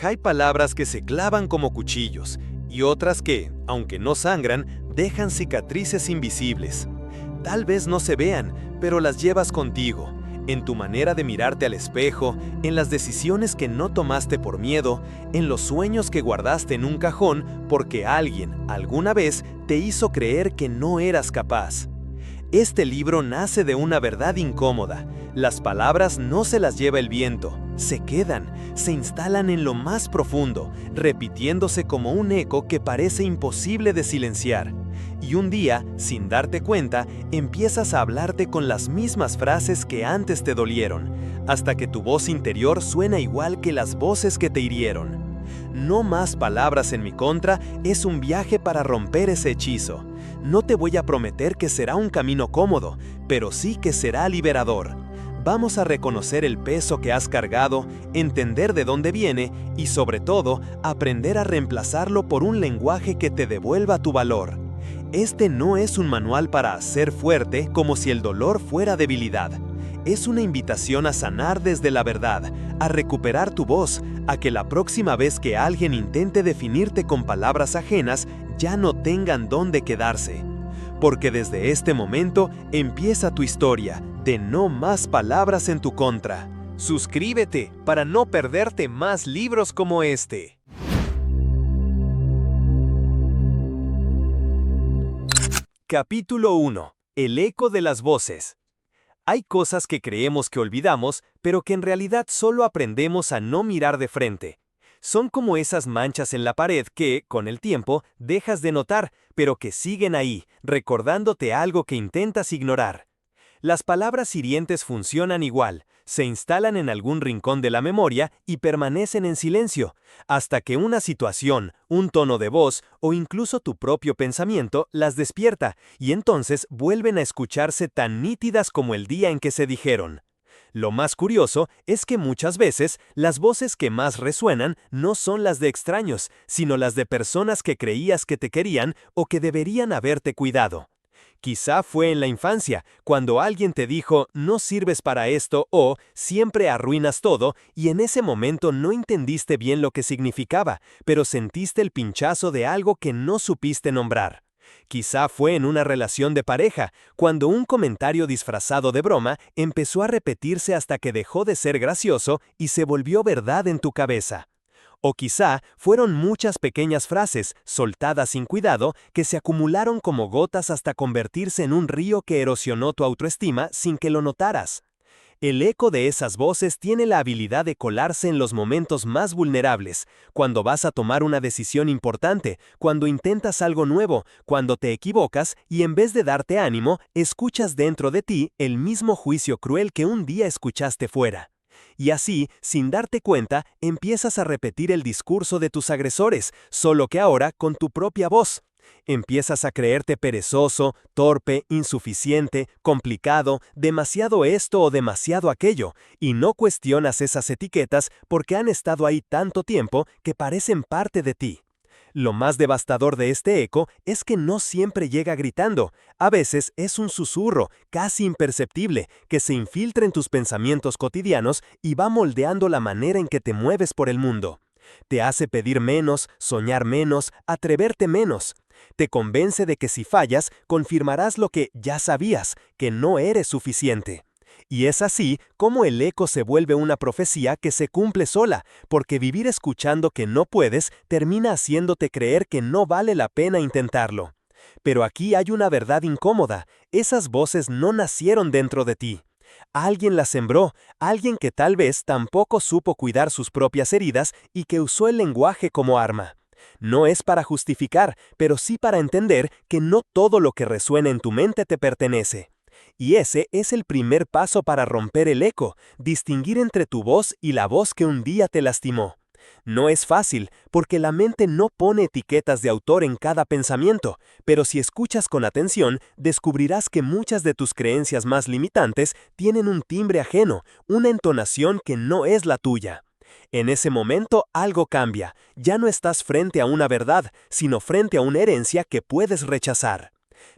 Hay palabras que se clavan como cuchillos y otras que, aunque no sangran, dejan cicatrices invisibles. Tal vez no se vean, pero las llevas contigo, en tu manera de mirarte al espejo, en las decisiones que no tomaste por miedo, en los sueños que guardaste en un cajón porque alguien, alguna vez, te hizo creer que no eras capaz. Este libro nace de una verdad incómoda. Las palabras no se las lleva el viento, se quedan, se instalan en lo más profundo, repitiéndose como un eco que parece imposible de silenciar. Y un día, sin darte cuenta, empiezas a hablarte con las mismas frases que antes te dolieron, hasta que tu voz interior suena igual que las voces que te hirieron. No más palabras en mi contra es un viaje para romper ese hechizo. No te voy a prometer que será un camino cómodo, pero sí que será liberador. Vamos a reconocer el peso que has cargado, entender de dónde viene y, sobre todo, aprender a reemplazarlo por un lenguaje que te devuelva tu valor. Este no es un manual para ser fuerte como si el dolor fuera debilidad. Es una invitación a sanar desde la verdad, a recuperar tu voz, a que la próxima vez que alguien intente definirte con palabras ajenas, ya no tengan dónde quedarse. Porque desde este momento empieza tu historia de no más palabras en tu contra. Suscríbete para no perderte más libros como este. Capítulo 1. El eco de las voces. Hay cosas que creemos que olvidamos, pero que en realidad solo aprendemos a no mirar de frente. Son como esas manchas en la pared que, con el tiempo, dejas de notar, pero que siguen ahí, recordándote algo que intentas ignorar. Las palabras hirientes funcionan igual, se instalan en algún rincón de la memoria y permanecen en silencio, hasta que una situación, un tono de voz o incluso tu propio pensamiento las despierta, y entonces vuelven a escucharse tan nítidas como el día en que se dijeron. Lo más curioso es que muchas veces las voces que más resuenan no son las de extraños, sino las de personas que creías que te querían o que deberían haberte cuidado. Quizá fue en la infancia, cuando alguien te dijo, no sirves para esto o siempre arruinas todo, y en ese momento no entendiste bien lo que significaba, pero sentiste el pinchazo de algo que no supiste nombrar. Quizá fue en una relación de pareja, cuando un comentario disfrazado de broma empezó a repetirse hasta que dejó de ser gracioso y se volvió verdad en tu cabeza. O quizá fueron muchas pequeñas frases, soltadas sin cuidado, que se acumularon como gotas hasta convertirse en un río que erosionó tu autoestima sin que lo notaras. El eco de esas voces tiene la habilidad de colarse en los momentos más vulnerables, cuando vas a tomar una decisión importante, cuando intentas algo nuevo, cuando te equivocas y en vez de darte ánimo, escuchas dentro de ti el mismo juicio cruel que un día escuchaste fuera. Y así, sin darte cuenta, empiezas a repetir el discurso de tus agresores, solo que ahora con tu propia voz. Empiezas a creerte perezoso, torpe, insuficiente, complicado, demasiado esto o demasiado aquello, y no cuestionas esas etiquetas porque han estado ahí tanto tiempo que parecen parte de ti. Lo más devastador de este eco es que no siempre llega gritando, a veces es un susurro, casi imperceptible, que se infiltra en tus pensamientos cotidianos y va moldeando la manera en que te mueves por el mundo. Te hace pedir menos, soñar menos, atreverte menos. Te convence de que si fallas, confirmarás lo que ya sabías, que no eres suficiente. Y es así como el eco se vuelve una profecía que se cumple sola, porque vivir escuchando que no puedes termina haciéndote creer que no vale la pena intentarlo. Pero aquí hay una verdad incómoda, esas voces no nacieron dentro de ti. Alguien las sembró, alguien que tal vez tampoco supo cuidar sus propias heridas y que usó el lenguaje como arma. No es para justificar, pero sí para entender que no todo lo que resuena en tu mente te pertenece. Y ese es el primer paso para romper el eco, distinguir entre tu voz y la voz que un día te lastimó. No es fácil, porque la mente no pone etiquetas de autor en cada pensamiento, pero si escuchas con atención, descubrirás que muchas de tus creencias más limitantes tienen un timbre ajeno, una entonación que no es la tuya. En ese momento algo cambia, ya no estás frente a una verdad, sino frente a una herencia que puedes rechazar.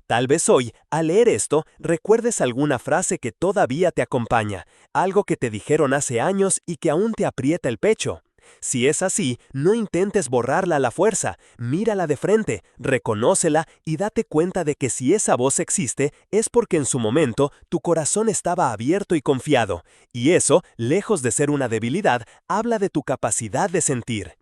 Tal vez hoy, al leer esto, recuerdes alguna frase que todavía te acompaña, algo que te dijeron hace años y que aún te aprieta el pecho. Si es así, no intentes borrarla a la fuerza, mírala de frente, reconócela y date cuenta de que si esa voz existe es porque en su momento tu corazón estaba abierto y confiado, y eso, lejos de ser una debilidad, habla de tu capacidad de sentir.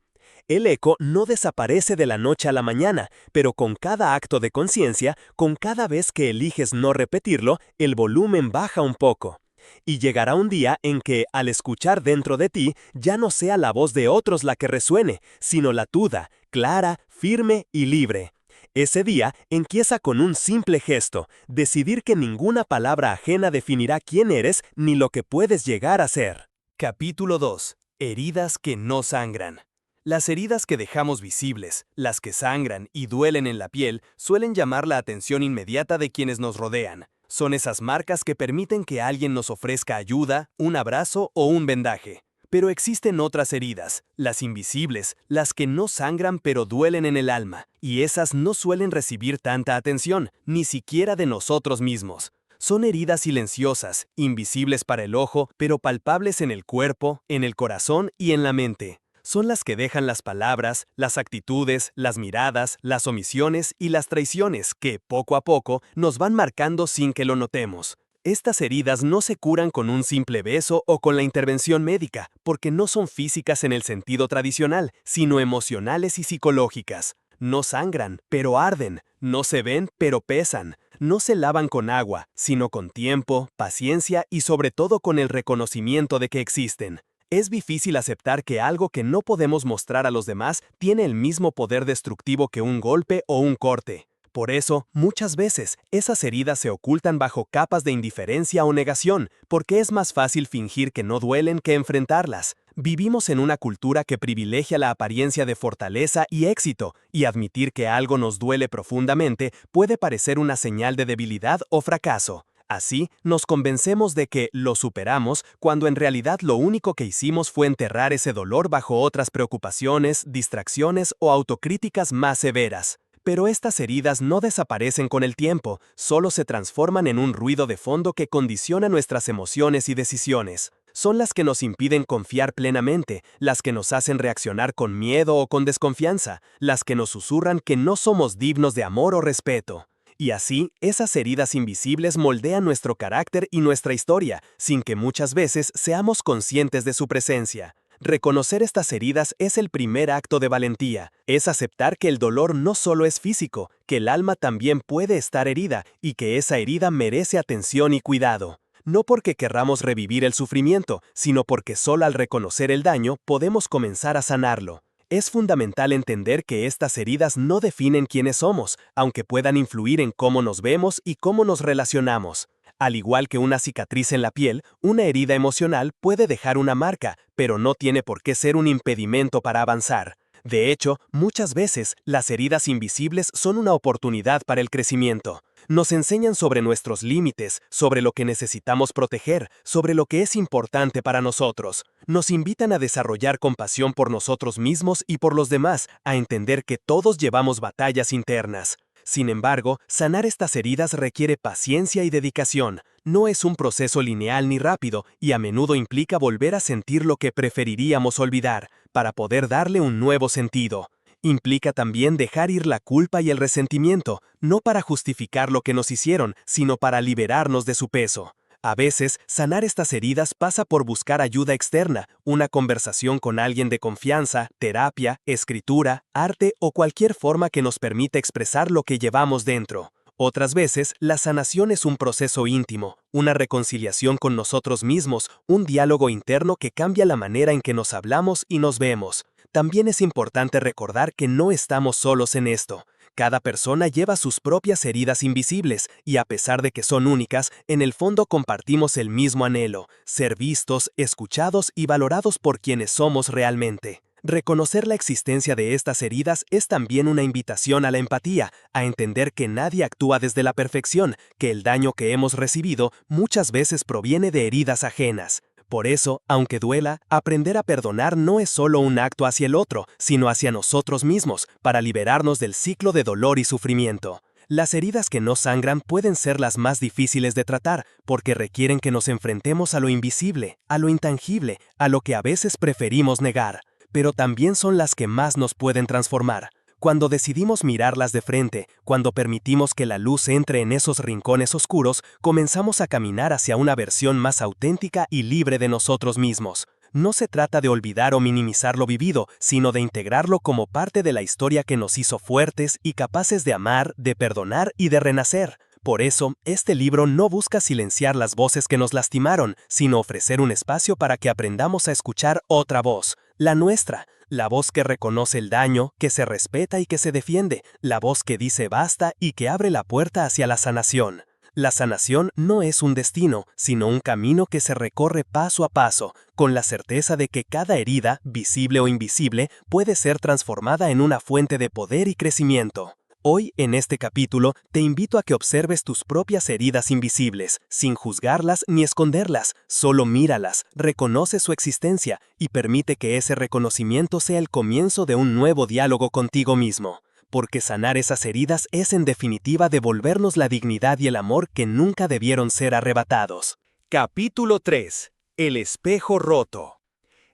El eco no desaparece de la noche a la mañana, pero con cada acto de conciencia, con cada vez que eliges no repetirlo, el volumen baja un poco. Y llegará un día en que, al escuchar dentro de ti, ya no sea la voz de otros la que resuene, sino la tuya, clara, firme y libre. Ese día empieza con un simple gesto, decidir que ninguna palabra ajena definirá quién eres ni lo que puedes llegar a ser. Capítulo 2. Heridas que no sangran. Las heridas que dejamos visibles, las que sangran y duelen en la piel, suelen llamar la atención inmediata de quienes nos rodean. Son esas marcas que permiten que alguien nos ofrezca ayuda, un abrazo o un vendaje. Pero existen otras heridas, las invisibles, las que no sangran pero duelen en el alma, y esas no suelen recibir tanta atención, ni siquiera de nosotros mismos. Son heridas silenciosas, invisibles para el ojo, pero palpables en el cuerpo, en el corazón y en la mente. Son las que dejan las palabras, las actitudes, las miradas, las omisiones y las traiciones que, poco a poco, nos van marcando sin que lo notemos. Estas heridas no se curan con un simple beso o con la intervención médica, porque no son físicas en el sentido tradicional, sino emocionales y psicológicas. No sangran, pero arden. No se ven, pero pesan. No se lavan con agua, sino con tiempo, paciencia y sobre todo con el reconocimiento de que existen. Es difícil aceptar que algo que no podemos mostrar a los demás tiene el mismo poder destructivo que un golpe o un corte. Por eso, muchas veces, esas heridas se ocultan bajo capas de indiferencia o negación, porque es más fácil fingir que no duelen que enfrentarlas. Vivimos en una cultura que privilegia la apariencia de fortaleza y éxito, y admitir que algo nos duele profundamente puede parecer una señal de debilidad o fracaso. Así, nos convencemos de que lo superamos cuando en realidad lo único que hicimos fue enterrar ese dolor bajo otras preocupaciones, distracciones o autocríticas más severas. Pero estas heridas no desaparecen con el tiempo, solo se transforman en un ruido de fondo que condiciona nuestras emociones y decisiones. Son las que nos impiden confiar plenamente, las que nos hacen reaccionar con miedo o con desconfianza, las que nos susurran que no somos dignos de amor o respeto. Y así, esas heridas invisibles moldean nuestro carácter y nuestra historia, sin que muchas veces seamos conscientes de su presencia. Reconocer estas heridas es el primer acto de valentía, es aceptar que el dolor no solo es físico, que el alma también puede estar herida y que esa herida merece atención y cuidado. No porque querramos revivir el sufrimiento, sino porque solo al reconocer el daño podemos comenzar a sanarlo. Es fundamental entender que estas heridas no definen quiénes somos, aunque puedan influir en cómo nos vemos y cómo nos relacionamos. Al igual que una cicatriz en la piel, una herida emocional puede dejar una marca, pero no tiene por qué ser un impedimento para avanzar. De hecho, muchas veces, las heridas invisibles son una oportunidad para el crecimiento. Nos enseñan sobre nuestros límites, sobre lo que necesitamos proteger, sobre lo que es importante para nosotros. Nos invitan a desarrollar compasión por nosotros mismos y por los demás, a entender que todos llevamos batallas internas. Sin embargo, sanar estas heridas requiere paciencia y dedicación. No es un proceso lineal ni rápido, y a menudo implica volver a sentir lo que preferiríamos olvidar, para poder darle un nuevo sentido. Implica también dejar ir la culpa y el resentimiento, no para justificar lo que nos hicieron, sino para liberarnos de su peso. A veces, sanar estas heridas pasa por buscar ayuda externa, una conversación con alguien de confianza, terapia, escritura, arte o cualquier forma que nos permita expresar lo que llevamos dentro. Otras veces, la sanación es un proceso íntimo, una reconciliación con nosotros mismos, un diálogo interno que cambia la manera en que nos hablamos y nos vemos. También es importante recordar que no estamos solos en esto. Cada persona lleva sus propias heridas invisibles y a pesar de que son únicas, en el fondo compartimos el mismo anhelo, ser vistos, escuchados y valorados por quienes somos realmente. Reconocer la existencia de estas heridas es también una invitación a la empatía, a entender que nadie actúa desde la perfección, que el daño que hemos recibido muchas veces proviene de heridas ajenas. Por eso, aunque duela, aprender a perdonar no es solo un acto hacia el otro, sino hacia nosotros mismos, para liberarnos del ciclo de dolor y sufrimiento. Las heridas que no sangran pueden ser las más difíciles de tratar, porque requieren que nos enfrentemos a lo invisible, a lo intangible, a lo que a veces preferimos negar. pero también son las que más nos pueden transformar. Cuando decidimos mirarlas de frente, cuando permitimos que la luz entre en esos rincones oscuros, comenzamos a caminar hacia una versión más auténtica y libre de nosotros mismos. No se trata de olvidar o minimizar lo vivido, sino de integrarlo como parte de la historia que nos hizo fuertes y capaces de amar, de perdonar y de renacer. Por eso, este libro no busca silenciar las voces que nos lastimaron, sino ofrecer un espacio para que aprendamos a escuchar otra voz, la nuestra. La voz que reconoce el daño, que se respeta y que se defiende, la voz que dice basta y que abre la puerta hacia la sanación. La sanación no es un destino, sino un camino que se recorre paso a paso, con la certeza de que cada herida, visible o invisible, puede ser transformada en una fuente de poder y crecimiento. Hoy, en este capítulo, te invito a que observes tus propias heridas invisibles, sin juzgarlas ni esconderlas, solo míralas, reconoce su existencia y permite que ese reconocimiento sea el comienzo de un nuevo diálogo contigo mismo. Porque sanar esas heridas es en definitiva devolvernos la dignidad y el amor que nunca debieron ser arrebatados. Capítulo 3. El espejo roto.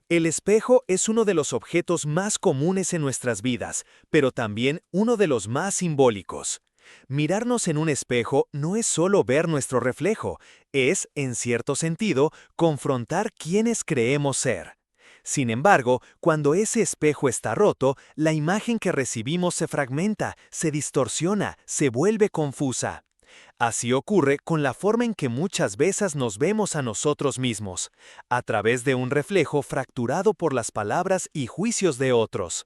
El espejo es uno de los objetos más comunes en nuestras vidas, pero también uno de los más simbólicos. Mirarnos en un espejo no es solo ver nuestro reflejo, es, en cierto sentido, confrontar quiénes creemos ser. Sin embargo, cuando ese espejo está roto, la imagen que recibimos se fragmenta, se distorsiona, se vuelve confusa. Así ocurre con la forma en que muchas veces nos vemos a nosotros mismos, a través de un reflejo fracturado por las palabras y juicios de otros.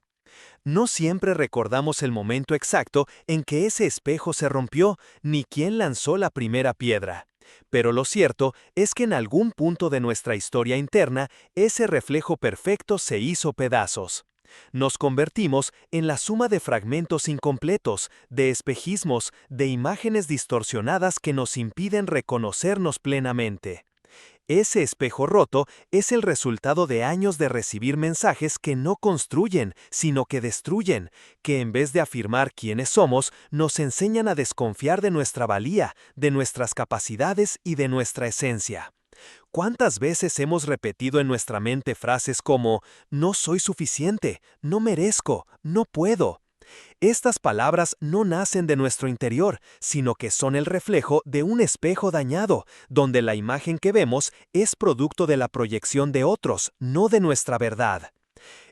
No siempre recordamos el momento exacto en que ese espejo se rompió, ni quién lanzó la primera piedra. Pero lo cierto es que en algún punto de nuestra historia interna, ese reflejo perfecto se hizo pedazos. Nos convertimos en la suma de fragmentos incompletos, de espejismos, de imágenes distorsionadas que nos impiden reconocernos plenamente. Ese espejo roto es el resultado de años de recibir mensajes que no construyen, sino que destruyen, que en vez de afirmar quiénes somos, nos enseñan a desconfiar de nuestra valía, de nuestras capacidades y de nuestra esencia. ¿Cuántas veces hemos repetido en nuestra mente frases como «no soy suficiente», «no merezco», «no puedo»? Estas palabras no nacen de nuestro interior, sino que son el reflejo de un espejo dañado, donde la imagen que vemos es producto de la proyección de otros, no de nuestra verdad.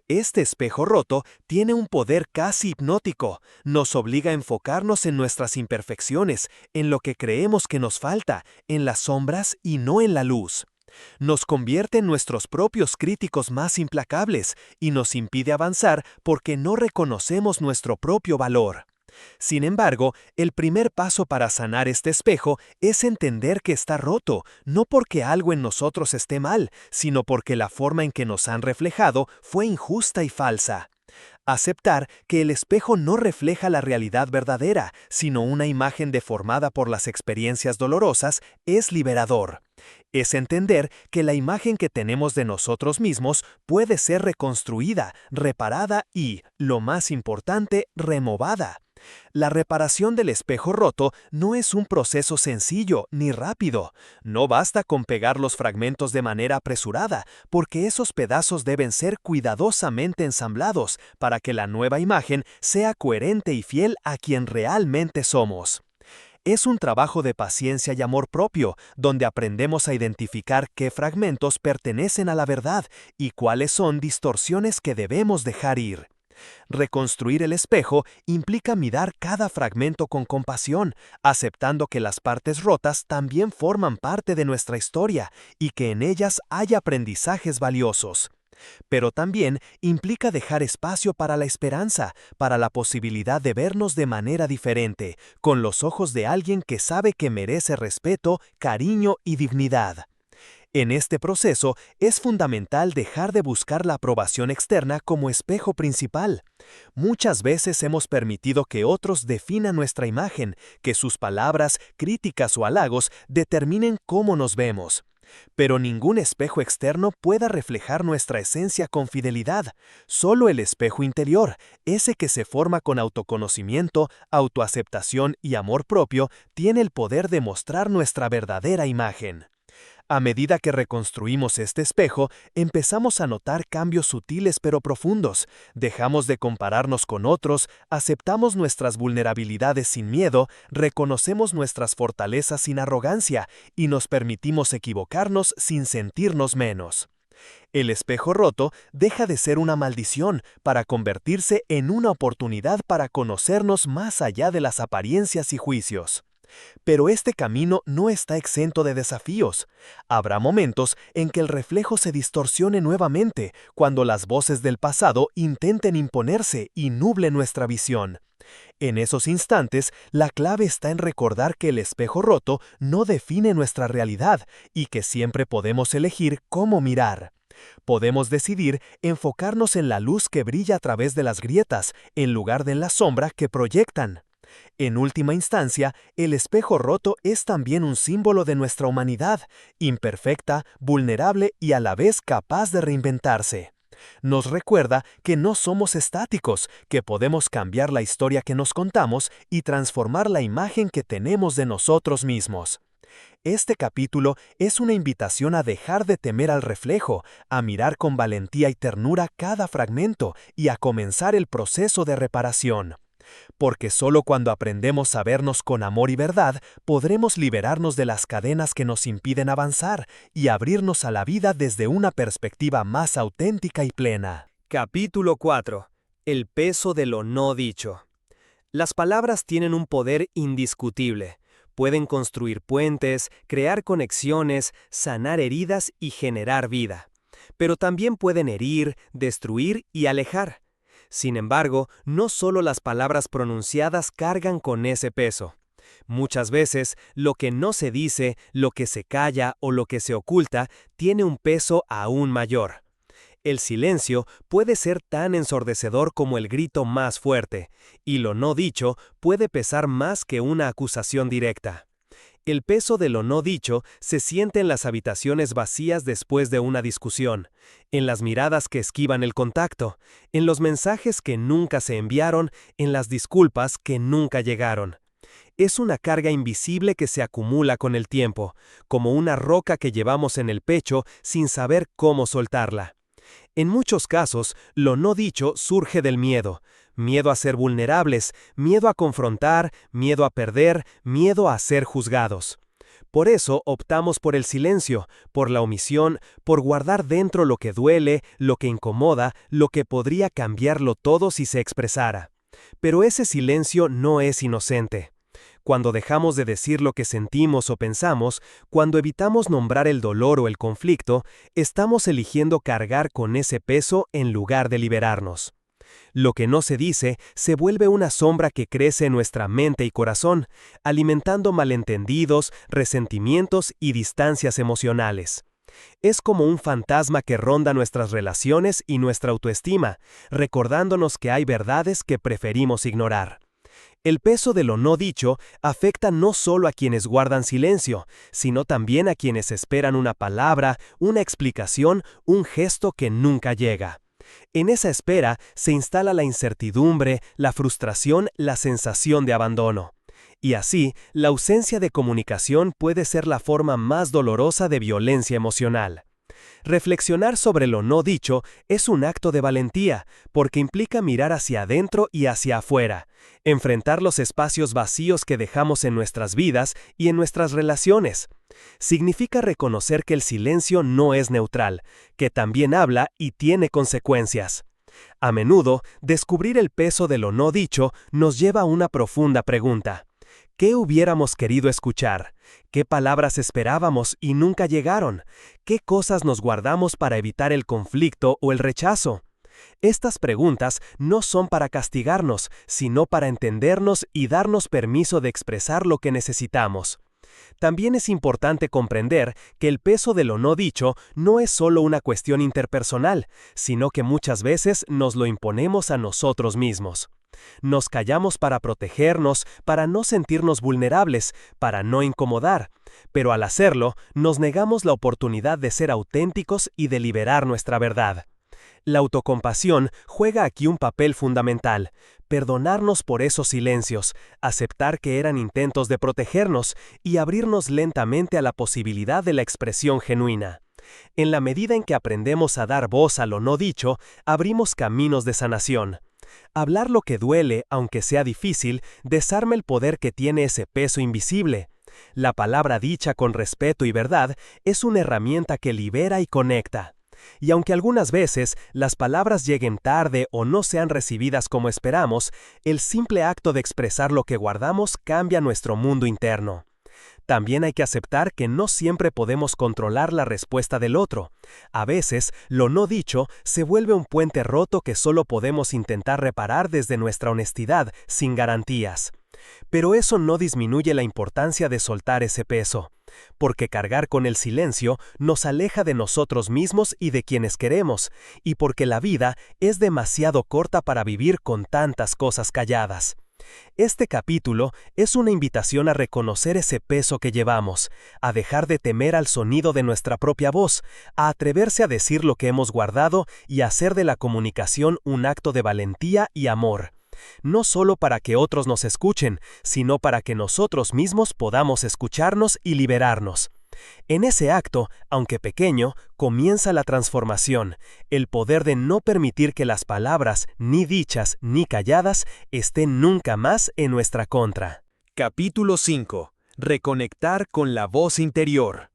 Este espejo roto tiene un poder casi hipnótico, nos obliga a enfocarnos en nuestras imperfecciones, en lo que creemos que nos falta, en las sombras y no en la luz. Nos convierte en nuestros propios críticos más implacables y nos impide avanzar porque no reconocemos nuestro propio valor. Sin embargo, el primer paso para sanar este espejo es entender que está roto, no porque algo en nosotros esté mal, sino porque la forma en que nos han reflejado fue injusta y falsa. Aceptar que el espejo no refleja la realidad verdadera, sino una imagen deformada por las experiencias dolorosas, es liberador. Es entender que la imagen que tenemos de nosotros mismos puede ser reconstruida, reparada y, lo más importante, removada. La reparación del espejo roto no es un proceso sencillo ni rápido. No basta con pegar los fragmentos de manera apresurada, porque esos pedazos deben ser cuidadosamente ensamblados para que la nueva imagen sea coherente y fiel a quien realmente somos. Es un trabajo de paciencia y amor propio, donde aprendemos a identificar qué fragmentos pertenecen a la verdad y cuáles son distorsiones que debemos dejar ir. Reconstruir el espejo implica mirar cada fragmento con compasión, aceptando que las partes rotas también forman parte de nuestra historia y que en ellas hay aprendizajes valiosos. Pero también implica dejar espacio para la esperanza, para la posibilidad de vernos de manera diferente, con los ojos de alguien que sabe que merece respeto, cariño y dignidad. En este proceso es fundamental dejar de buscar la aprobación externa como espejo principal. Muchas veces hemos permitido que otros definan nuestra imagen, que sus palabras, críticas o halagos determinen cómo nos vemos. Pero ningún espejo externo pueda reflejar nuestra esencia con fidelidad. Solo el espejo interior, ese que se forma con autoconocimiento, autoaceptación y amor propio, tiene el poder de mostrar nuestra verdadera imagen. A medida que reconstruimos este espejo, empezamos a notar cambios sutiles pero profundos. Dejamos de compararnos con otros, aceptamos nuestras vulnerabilidades sin miedo, reconocemos nuestras fortalezas sin arrogancia y nos permitimos equivocarnos sin sentirnos menos. El espejo roto deja de ser una maldición para convertirse en una oportunidad para conocernos más allá de las apariencias y juicios. Pero este camino no está exento de desafíos. Habrá momentos en que el reflejo se distorsione nuevamente, cuando las voces del pasado intenten imponerse y nublen nuestra visión. En esos instantes, la clave está en recordar que el espejo roto no define nuestra realidad y que siempre podemos elegir cómo mirar. Podemos decidir enfocarnos en la luz que brilla a través de las grietas, en lugar de en la sombra que proyectan. En última instancia, el espejo roto es también un símbolo de nuestra humanidad, imperfecta, vulnerable y a la vez capaz de reinventarse. Nos recuerda que no somos estáticos, que podemos cambiar la historia que nos contamos y transformar la imagen que tenemos de nosotros mismos. Este capítulo es una invitación a dejar de temer al reflejo, a mirar con valentía y ternura cada fragmento y a comenzar el proceso de reparación. Porque solo cuando aprendemos a vernos con amor y verdad, podremos liberarnos de las cadenas que nos impiden avanzar y abrirnos a la vida desde una perspectiva más auténtica y plena. Capítulo 4. El peso de lo no dicho. Las palabras tienen un poder indiscutible. Pueden construir puentes, crear conexiones, sanar heridas y generar vida. Pero también pueden herir, destruir y alejar. Sin embargo, no solo las palabras pronunciadas cargan con ese peso. Muchas veces, lo que no se dice, lo que se calla o lo que se oculta, tiene un peso aún mayor. El silencio puede ser tan ensordecedor como el grito más fuerte, y lo no dicho puede pesar más que una acusación directa. El peso de lo no dicho se siente en las habitaciones vacías después de una discusión, en las miradas que esquivan el contacto, en los mensajes que nunca se enviaron, en las disculpas que nunca llegaron. Es una carga invisible que se acumula con el tiempo, como una roca que llevamos en el pecho sin saber cómo soltarla. En muchos casos, lo no dicho surge del miedo. Miedo a ser vulnerables, miedo a confrontar, miedo a perder, miedo a ser juzgados. Por eso optamos por el silencio, por la omisión, por guardar dentro lo que duele, lo que incomoda, lo que podría cambiarlo todo si se expresara. Pero ese silencio no es inocente. Cuando dejamos de decir lo que sentimos o pensamos, cuando evitamos nombrar el dolor o el conflicto, estamos eligiendo cargar con ese peso en lugar de liberarnos. Lo que no se dice se vuelve una sombra que crece en nuestra mente y corazón, alimentando malentendidos, resentimientos y distancias emocionales. Es como un fantasma que ronda nuestras relaciones y nuestra autoestima, recordándonos que hay verdades que preferimos ignorar. El peso de lo no dicho afecta no solo a quienes guardan silencio, sino también a quienes esperan una palabra, una explicación, un gesto que nunca llega. En esa espera se instala la incertidumbre, la frustración, la sensación de abandono. Y así, la ausencia de comunicación puede ser la forma más dolorosa de violencia emocional. Reflexionar sobre lo no dicho es un acto de valentía, porque implica mirar hacia adentro y hacia afuera, enfrentar los espacios vacíos que dejamos en nuestras vidas y en nuestras relaciones. Significa reconocer que el silencio no es neutral, que también habla y tiene consecuencias. A menudo, descubrir el peso de lo no dicho nos lleva a una profunda pregunta. ¿Qué hubiéramos querido escuchar? ¿Qué palabras esperábamos y nunca llegaron? ¿Qué cosas nos guardamos para evitar el conflicto o el rechazo? Estas preguntas no son para castigarnos, sino para entendernos y darnos permiso de expresar lo que necesitamos. También es importante comprender que el peso de lo no dicho no es solo una cuestión interpersonal, sino que muchas veces nos lo imponemos a nosotros mismos. Nos callamos para protegernos, para no sentirnos vulnerables, para no incomodar, pero al hacerlo, nos negamos la oportunidad de ser auténticos y de liberar nuestra verdad. La autocompasión juega aquí un papel fundamental. perdonarnos por esos silencios, aceptar que eran intentos de protegernos y abrirnos lentamente a la posibilidad de la expresión genuina. En la medida en que aprendemos a dar voz a lo no dicho, abrimos caminos de sanación. Hablar lo que duele, aunque sea difícil, desarma el poder que tiene ese peso invisible. La palabra dicha con respeto y verdad es una herramienta que libera y conecta. Y aunque algunas veces las palabras lleguen tarde o no sean recibidas como esperamos, el simple acto de expresar lo que guardamos cambia nuestro mundo interno. También hay que aceptar que no siempre podemos controlar la respuesta del otro. A veces, lo no dicho se vuelve un puente roto que solo podemos intentar reparar desde nuestra honestidad, sin garantías. Pero eso no disminuye la importancia de soltar ese peso, porque cargar con el silencio nos aleja de nosotros mismos y de quienes queremos, y porque la vida es demasiado corta para vivir con tantas cosas calladas. Este capítulo es una invitación a reconocer ese peso que llevamos, a dejar de temer al sonido de nuestra propia voz, a atreverse a decir lo que hemos guardado y a hacer de la comunicación un acto de valentía y amor. No solo para que otros nos escuchen, sino para que nosotros mismos podamos escucharnos y liberarnos. En ese acto, aunque pequeño, comienza la transformación, el poder de no permitir que las palabras, ni dichas ni calladas, estén nunca más en nuestra contra. Capítulo 5. Reconectar con la voz interior.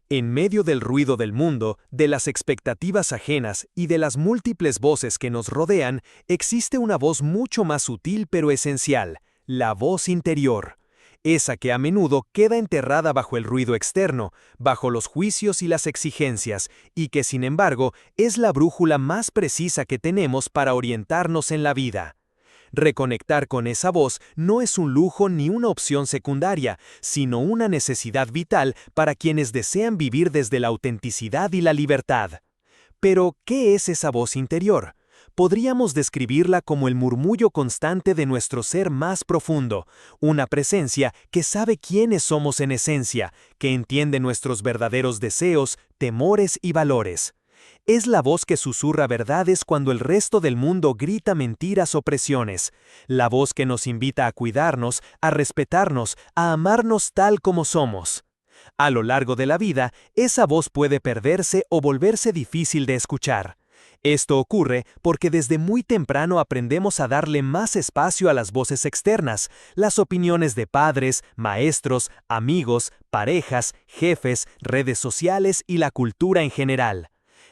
En medio del ruido del mundo, de las expectativas ajenas y de las múltiples voces que nos rodean, existe una voz mucho más sutil pero esencial, la voz interior. Esa que a menudo queda enterrada bajo el ruido externo, bajo los juicios y las exigencias, y que sin embargo es la brújula más precisa que tenemos para orientarnos en la vida. Reconectar con esa voz no es un lujo ni una opción secundaria, sino una necesidad vital para quienes desean vivir desde la autenticidad y la libertad. Pero, ¿qué es esa voz interior? Podríamos describirla como el murmullo constante de nuestro ser más profundo, una presencia que sabe quiénes somos en esencia, que entiende nuestros verdaderos deseos, temores y valores. Es la voz que susurra verdades cuando el resto del mundo grita mentiras o presiones, la voz que nos invita a cuidarnos, a respetarnos, a amarnos tal como somos. A lo largo de la vida, esa voz puede perderse o volverse difícil de escuchar. Esto ocurre porque desde muy temprano aprendemos a darle más espacio a las voces externas, las opiniones de padres, maestros, amigos, parejas, jefes, redes sociales y la cultura en general.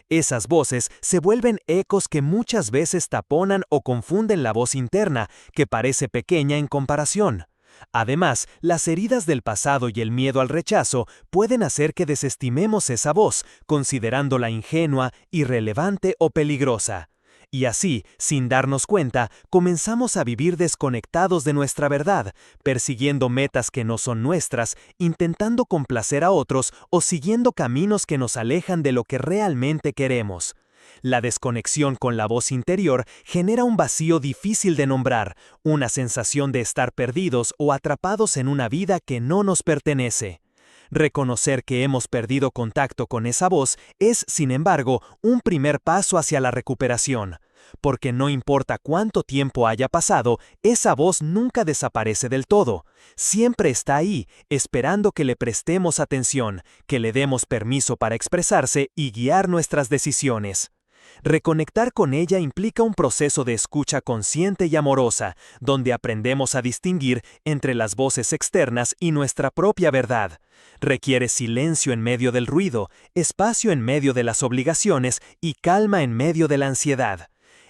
Esas voces se vuelven ecos que muchas veces taponan o confunden la voz interna, que parece pequeña en comparación. Además, las heridas del pasado y el miedo al rechazo pueden hacer que desestimemos esa voz, considerándola ingenua, irrelevante o peligrosa. Y así, sin darnos cuenta, comenzamos a vivir desconectados de nuestra verdad, persiguiendo metas que no son nuestras, intentando complacer a otros o siguiendo caminos que nos alejan de lo que realmente queremos. La desconexión con la voz interior genera un vacío difícil de nombrar, una sensación de estar perdidos o atrapados en una vida que no nos pertenece. Reconocer que hemos perdido contacto con esa voz es, sin embargo, un primer paso hacia la recuperación, porque no importa cuánto tiempo haya pasado, esa voz nunca desaparece del todo. Siempre está ahí, esperando que le prestemos atención, que le demos permiso para expresarse y guiar nuestras decisiones. Reconectar con ella implica un proceso de escucha consciente y amorosa, donde aprendemos a distinguir entre las voces externas y nuestra propia verdad. Requiere silencio en medio del ruido, espacio en medio de las obligaciones y calma en medio de la ansiedad.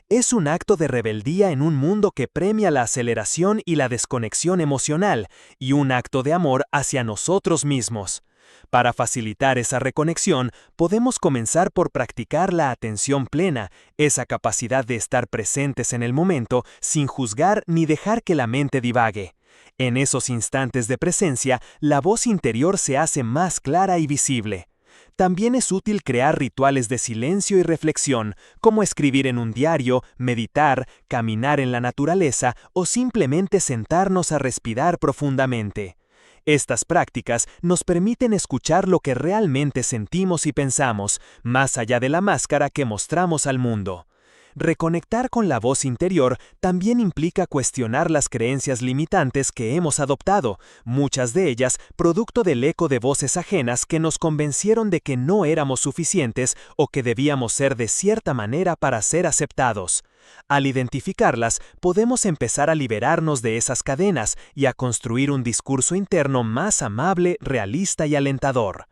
Es un acto de rebeldía en un mundo que premia la aceleración y la desconexión emocional, y un acto de amor hacia nosotros mismos. Para facilitar esa reconexión, podemos comenzar por practicar la atención plena, esa capacidad de estar presentes en el momento sin juzgar ni dejar que la mente divague. En esos instantes de presencia, la voz interior se hace más clara y visible. También es útil crear rituales de silencio y reflexión, como escribir en un diario, meditar, caminar en la naturaleza o simplemente sentarnos a respirar profundamente. Estas prácticas nos permiten escuchar lo que realmente sentimos y pensamos, más allá de la máscara que mostramos al mundo. Reconectar con la voz interior también implica cuestionar las creencias limitantes que hemos adoptado, muchas de ellas producto del eco de voces ajenas que nos convencieron de que no éramos suficientes o que debíamos ser de cierta manera para ser aceptados. Al identificarlas, podemos empezar a liberarnos de esas cadenas y a construir un discurso interno más amable, realista y alentador.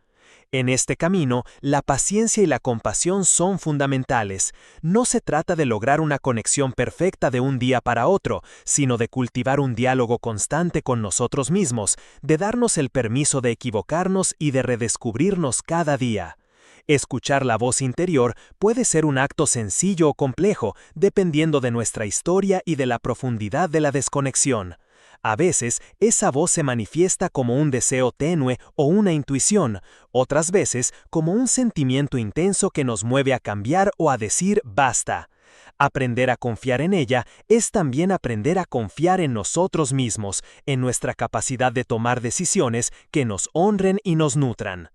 En este camino, la paciencia y la compasión son fundamentales. No se trata de lograr una conexión perfecta de un día para otro, sino de cultivar un diálogo constante con nosotros mismos, de darnos el permiso de equivocarnos y de redescubrirnos cada día. Escuchar la voz interior puede ser un acto sencillo o complejo, dependiendo de nuestra historia y de la profundidad de la desconexión. A veces, esa voz se manifiesta como un deseo tenue o una intuición, otras veces como un sentimiento intenso que nos mueve a cambiar o a decir basta. Aprender a confiar en ella es también aprender a confiar en nosotros mismos, en nuestra capacidad de tomar decisiones que nos honren y nos nutran.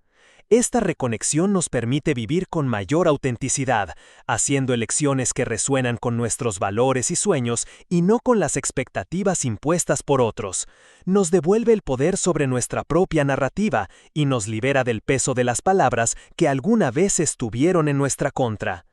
Esta reconexión nos permite vivir con mayor autenticidad, haciendo elecciones que resuenan con nuestros valores y sueños y no con las expectativas impuestas por otros. Nos devuelve el poder sobre nuestra propia narrativa y nos libera del peso de las palabras que alguna vez estuvieron en nuestra contra.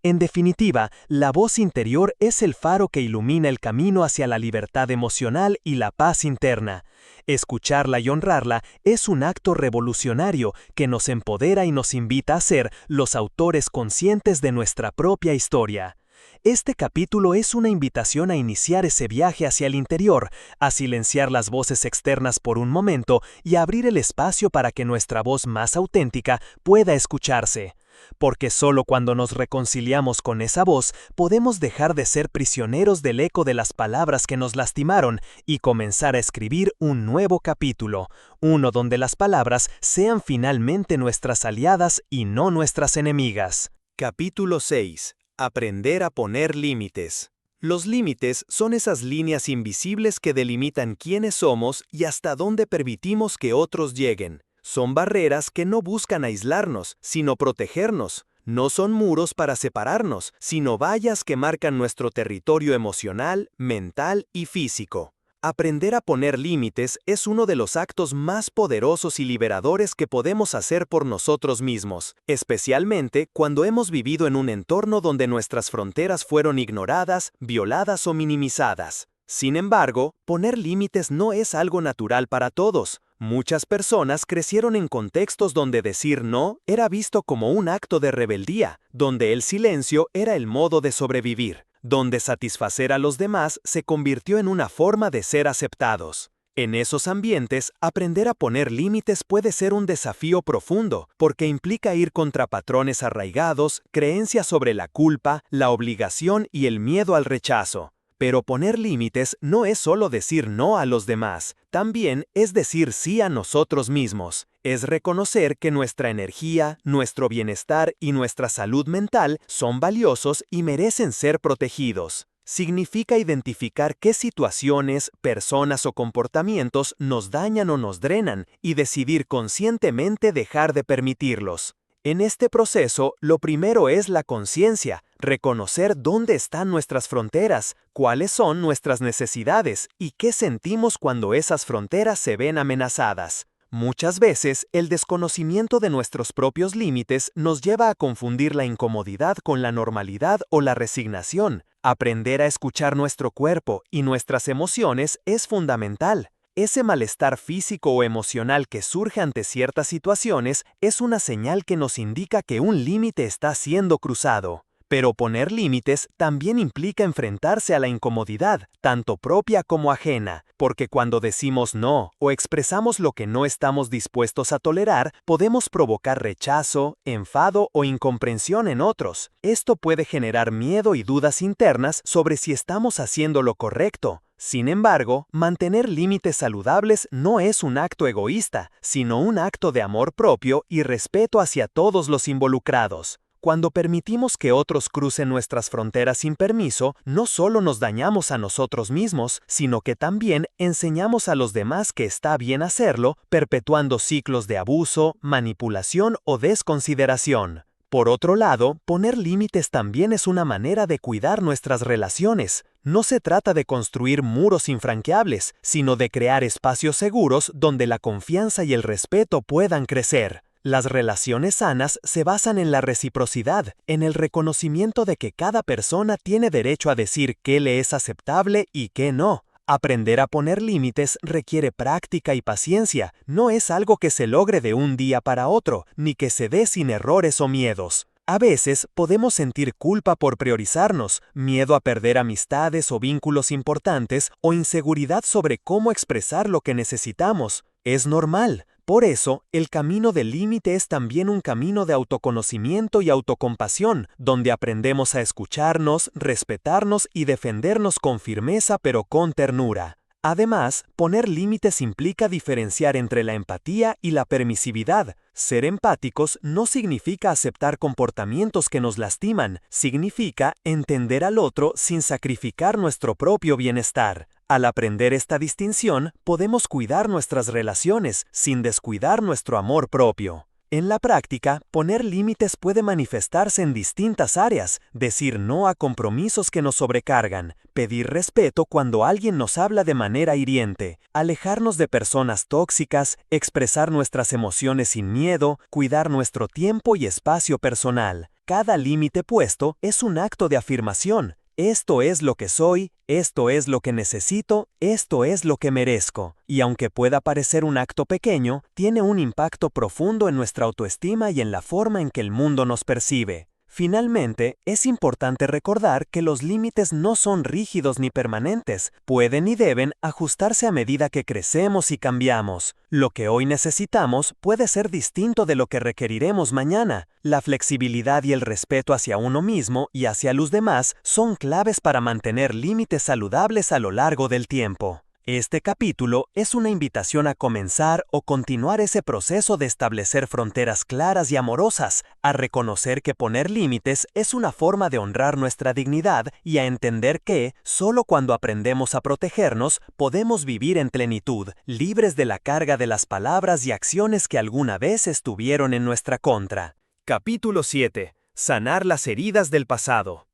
En definitiva, la voz interior es el faro que ilumina el camino hacia la libertad emocional y la paz interna. Escucharla y honrarla es un acto revolucionario que nos empodera y nos invita a ser los autores conscientes de nuestra propia historia. Este capítulo es una invitación a iniciar ese viaje hacia el interior, a silenciar las voces externas por un momento y a abrir el espacio para que nuestra voz más auténtica pueda escucharse. Porque solo cuando nos reconciliamos con esa voz podemos dejar de ser prisioneros del eco de las palabras que nos lastimaron y comenzar a escribir un nuevo capítulo, uno donde las palabras sean finalmente nuestras aliadas y no nuestras enemigas. Capítulo 6. Aprender a poner límites. Los límites son esas líneas invisibles que delimitan quiénes somos y hasta dónde permitimos que otros lleguen. Son barreras que no buscan aislarnos, sino protegernos. No son muros para separarnos, sino vallas que marcan nuestro territorio emocional, mental y físico. Aprender a poner límites es uno de los actos más poderosos y liberadores que podemos hacer por nosotros mismos, especialmente cuando hemos vivido en un entorno donde nuestras fronteras fueron ignoradas, violadas o minimizadas. Sin embargo, poner límites no es algo natural para todos. Muchas personas crecieron en contextos donde decir no era visto como un acto de rebeldía, donde el silencio era el modo de sobrevivir, donde satisfacer a los demás se convirtió en una forma de ser aceptados. En esos ambientes, aprender a poner límites puede ser un desafío profundo, porque implica ir contra patrones arraigados, creencias sobre la culpa, la obligación y el miedo al rechazo. Pero poner límites no es solo decir no a los demás, también es decir sí a nosotros mismos. Es reconocer que nuestra energía, nuestro bienestar y nuestra salud mental son valiosos y merecen ser protegidos. Significa identificar qué situaciones, personas o comportamientos nos dañan o nos drenan y decidir conscientemente dejar de permitirlos. En este proceso, lo primero es la conciencia, reconocer dónde están nuestras fronteras, cuáles son nuestras necesidades y qué sentimos cuando esas fronteras se ven amenazadas. Muchas veces, el desconocimiento de nuestros propios límites nos lleva a confundir la incomodidad con la normalidad o la resignación. Aprender a escuchar nuestro cuerpo y nuestras emociones es fundamental. Ese malestar físico o emocional que surge ante ciertas situaciones es una señal que nos indica que un límite está siendo cruzado. Pero poner límites también implica enfrentarse a la incomodidad, tanto propia como ajena, porque cuando decimos no o expresamos lo que no estamos dispuestos a tolerar, podemos provocar rechazo, enfado o incomprensión en otros. Esto puede generar miedo y dudas internas sobre si estamos haciendo lo correcto. Sin embargo, mantener límites saludables no es un acto egoísta, sino un acto de amor propio y respeto hacia todos los involucrados. Cuando permitimos que otros crucen nuestras fronteras sin permiso, no solo nos dañamos a nosotros mismos, sino que también enseñamos a los demás que está bien hacerlo, perpetuando ciclos de abuso, manipulación o desconsideración. Por otro lado, poner límites también es una manera de cuidar nuestras relaciones. No se trata de construir muros infranqueables, sino de crear espacios seguros donde la confianza y el respeto puedan crecer. Las relaciones sanas se basan en la reciprocidad, en el reconocimiento de que cada persona tiene derecho a decir qué le es aceptable y qué no. Aprender a poner límites requiere práctica y paciencia, no es algo que se logre de un día para otro, ni que se dé sin errores o miedos. A veces podemos sentir culpa por priorizarnos, miedo a perder amistades o vínculos importantes o inseguridad sobre cómo expresar lo que necesitamos. Es normal. Por eso, el camino del límite es también un camino de autoconocimiento y autocompasión, donde aprendemos a escucharnos, respetarnos y defendernos con firmeza pero con ternura. Además, poner límites implica diferenciar entre la empatía y la permisividad. Ser empáticos no significa aceptar comportamientos que nos lastiman, significa entender al otro sin sacrificar nuestro propio bienestar. Al aprender esta distinción, podemos cuidar nuestras relaciones sin descuidar nuestro amor propio. En la práctica, poner límites puede manifestarse en distintas áreas, decir no a compromisos que nos sobrecargan, pedir respeto cuando alguien nos habla de manera hiriente, alejarnos de personas tóxicas, expresar nuestras emociones sin miedo, cuidar nuestro tiempo y espacio personal. Cada límite puesto es un acto de afirmación. Esto es lo que soy, esto es lo que necesito, esto es lo que merezco. Y aunque pueda parecer un acto pequeño, tiene un impacto profundo en nuestra autoestima y en la forma en que el mundo nos percibe. Finalmente, es importante recordar que los límites no son rígidos ni permanentes, pueden y deben ajustarse a medida que crecemos y cambiamos. Lo que hoy necesitamos puede ser distinto de lo que requeriremos mañana. La flexibilidad y el respeto hacia uno mismo y hacia los demás son claves para mantener límites saludables a lo largo del tiempo. Este capítulo es una invitación a comenzar o continuar ese proceso de establecer fronteras claras y amorosas, a reconocer que poner límites es una forma de honrar nuestra dignidad y a entender que, solo cuando aprendemos a protegernos, podemos vivir en plenitud, libres de la carga de las palabras y acciones que alguna vez estuvieron en nuestra contra. Capítulo 7. Sanar las heridas del pasado.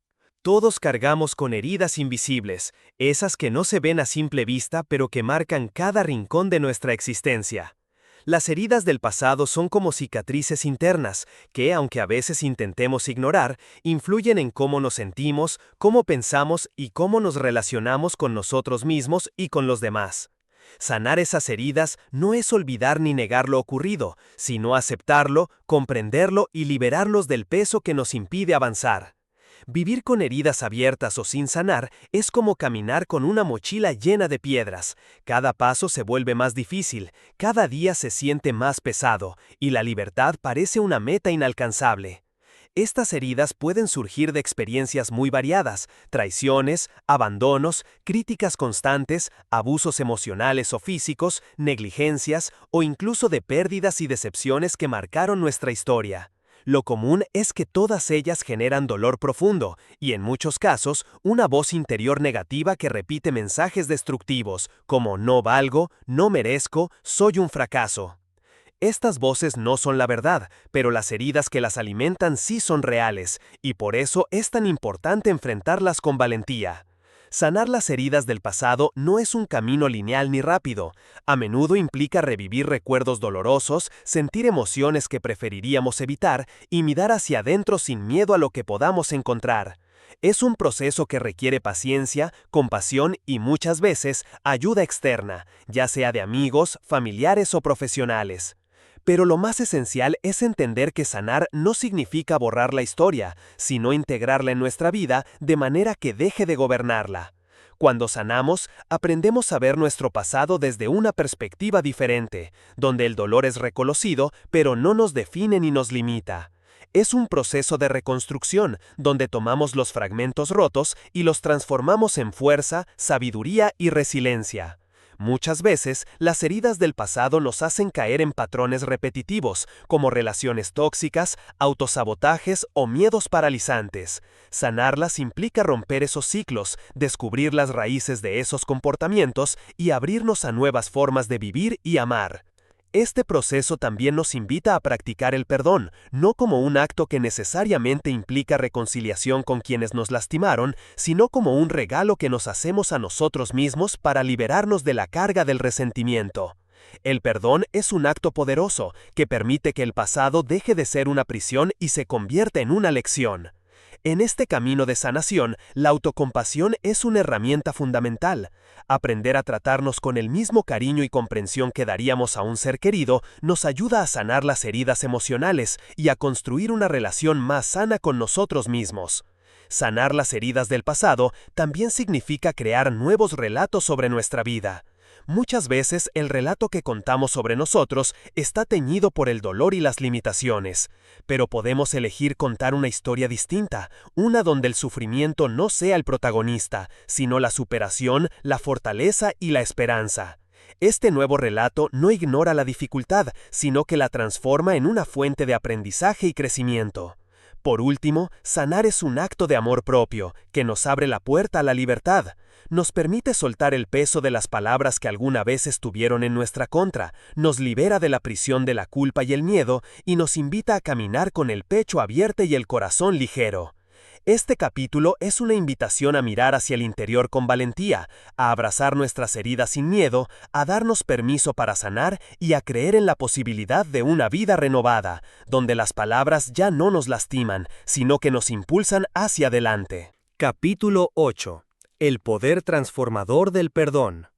Todos cargamos con heridas invisibles, esas que no se ven a simple vista pero que marcan cada rincón de nuestra existencia. Las heridas del pasado son como cicatrices internas que, aunque a veces intentemos ignorar, influyen en cómo nos sentimos, cómo pensamos y cómo nos relacionamos con nosotros mismos y con los demás. Sanar esas heridas no es olvidar ni negar lo ocurrido, sino aceptarlo, comprenderlo y liberarlos del peso que nos impide avanzar. Vivir con heridas abiertas o sin sanar es como caminar con una mochila llena de piedras. Cada paso se vuelve más difícil, cada día se siente más pesado, y la libertad parece una meta inalcanzable. Estas heridas pueden surgir de experiencias muy variadas: traiciones, abandonos, críticas constantes, abusos emocionales o físicos, negligencias o incluso de pérdidas y decepciones que marcaron nuestra historia. Lo común es que todas ellas generan dolor profundo y, en muchos casos, una voz interior negativa que repite mensajes destructivos, como no valgo, no merezco, soy un fracaso. Estas voces no son la verdad, pero las heridas que las alimentan sí son reales, y por eso es tan importante enfrentarlas con valentía. Sanar las heridas del pasado no es un camino lineal ni rápido. A menudo implica revivir recuerdos dolorosos, sentir emociones que preferiríamos evitar y mirar hacia adentro sin miedo a lo que podamos encontrar. Es un proceso que requiere paciencia, compasión y muchas veces ayuda externa, ya sea de amigos, familiares o profesionales. Pero lo más esencial es entender que sanar no significa borrar la historia, sino integrarla en nuestra vida de manera que deje de gobernarla. Cuando sanamos, aprendemos a ver nuestro pasado desde una perspectiva diferente, donde el dolor es reconocido, pero no nos define ni nos limita. Es un proceso de reconstrucción, donde tomamos los fragmentos rotos y los transformamos en fuerza, sabiduría y resiliencia. Muchas veces, las heridas del pasado nos hacen caer en patrones repetitivos, como relaciones tóxicas, autosabotajes o miedos paralizantes. Sanarlas implica romper esos ciclos, descubrir las raíces de esos comportamientos y abrirnos a nuevas formas de vivir y amar. Este proceso también nos invita a practicar el perdón, no como un acto que necesariamente implica reconciliación con quienes nos lastimaron, sino como un regalo que nos hacemos a nosotros mismos para liberarnos de la carga del resentimiento. El perdón es un acto poderoso que permite que el pasado deje de ser una prisión y se convierta en una lección. En este camino de sanación, la autocompasión es una herramienta fundamental. Aprender a tratarnos con el mismo cariño y comprensión que daríamos a un ser querido nos ayuda a sanar las heridas emocionales y a construir una relación más sana con nosotros mismos. Sanar las heridas del pasado también significa crear nuevos relatos sobre nuestra vida. Muchas veces el relato que contamos sobre nosotros está teñido por el dolor y las limitaciones, pero podemos elegir contar una historia distinta, una donde el sufrimiento no sea el protagonista, sino la superación, la fortaleza y la esperanza. Este nuevo relato no ignora la dificultad, sino que la transforma en una fuente de aprendizaje y crecimiento. Por último, sanar es un acto de amor propio, que nos abre la puerta a la libertad. Nos permite soltar el peso de las palabras que alguna vez estuvieron en nuestra contra, nos libera de la prisión de la culpa y el miedo y nos invita a caminar con el pecho abierto y el corazón ligero. Este capítulo es una invitación a mirar hacia el interior con valentía, a abrazar nuestras heridas sin miedo, a darnos permiso para sanar y a creer en la posibilidad de una vida renovada, donde las palabras ya no nos lastiman, sino que nos impulsan hacia adelante. Capítulo 8. El poder transformador del perdón.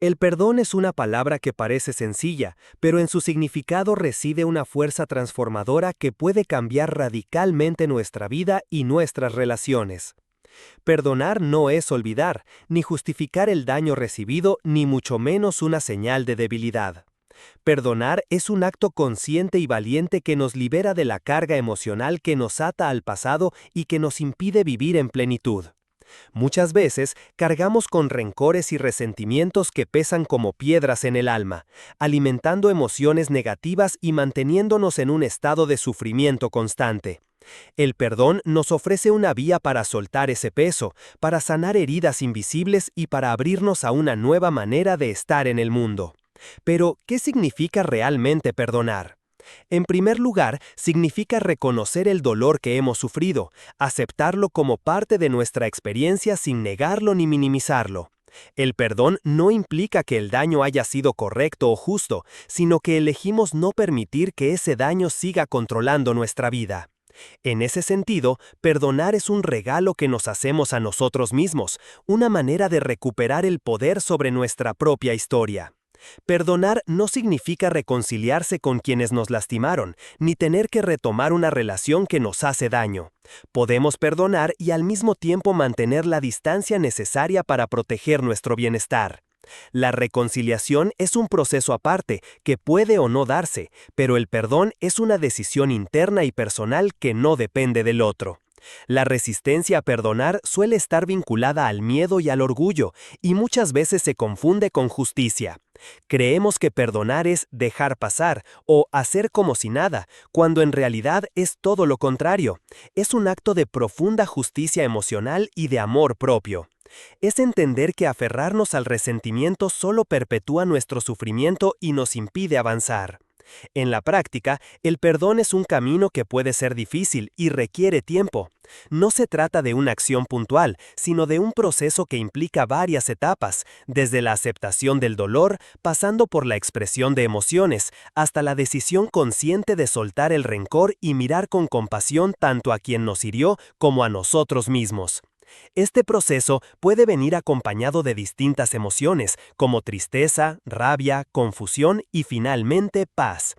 El perdón es una palabra que parece sencilla, pero en su significado reside una fuerza transformadora que puede cambiar radicalmente nuestra vida y nuestras relaciones. Perdonar no es olvidar, ni justificar el daño recibido, ni mucho menos una señal de debilidad. Perdonar es un acto consciente y valiente que nos libera de la carga emocional que nos ata al pasado y que nos impide vivir en plenitud. Muchas veces cargamos con rencores y resentimientos que pesan como piedras en el alma, alimentando emociones negativas y manteniéndonos en un estado de sufrimiento constante. El perdón nos ofrece una vía para soltar ese peso, para sanar heridas invisibles y para abrirnos a una nueva manera de estar en el mundo. Pero, ¿qué significa realmente perdonar? En primer lugar, significa reconocer el dolor que hemos sufrido, aceptarlo como parte de nuestra experiencia sin negarlo ni minimizarlo. El perdón no implica que el daño haya sido correcto o justo, sino que elegimos no permitir que ese daño siga controlando nuestra vida. En ese sentido, perdonar es un regalo que nos hacemos a nosotros mismos, una manera de recuperar el poder sobre nuestra propia historia. Perdonar no significa reconciliarse con quienes nos lastimaron, ni tener que retomar una relación que nos hace daño. Podemos perdonar y al mismo tiempo mantener la distancia necesaria para proteger nuestro bienestar. La reconciliación es un proceso aparte, que puede o no darse, pero el perdón es una decisión interna y personal que no depende del otro. La resistencia a perdonar suele estar vinculada al miedo y al orgullo, y muchas veces se confunde con justicia. Creemos que perdonar es dejar pasar o hacer como si nada, cuando en realidad es todo lo contrario. Es un acto de profunda justicia emocional y de amor propio. Es entender que aferrarnos al resentimiento solo perpetúa nuestro sufrimiento y nos impide avanzar. En la práctica, el perdón es un camino que puede ser difícil y requiere tiempo. No se trata de una acción puntual, sino de un proceso que implica varias etapas, desde la aceptación del dolor, pasando por la expresión de emociones, hasta la decisión consciente de soltar el rencor y mirar con compasión tanto a quien nos hirió como a nosotros mismos. Este proceso puede venir acompañado de distintas emociones, como tristeza, rabia, confusión y finalmente paz.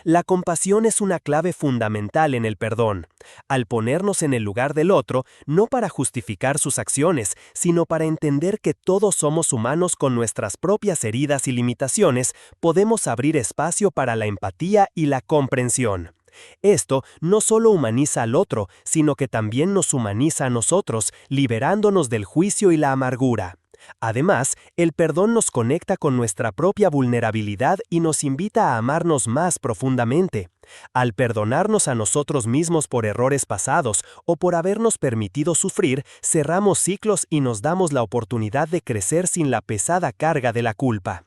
La compasión es una clave fundamental en el perdón. Al ponernos en el lugar del otro, no para justificar sus acciones, sino para entender que todos somos humanos con nuestras propias heridas y limitaciones, podemos abrir espacio para la empatía y la comprensión. Esto no solo humaniza al otro, sino que también nos humaniza a nosotros, liberándonos del juicio y la amargura. Además, el perdón nos conecta con nuestra propia vulnerabilidad y nos invita a amarnos más profundamente. Al perdonarnos a nosotros mismos por errores pasados o por habernos permitido sufrir, cerramos ciclos y nos damos la oportunidad de crecer sin la pesada carga de la culpa.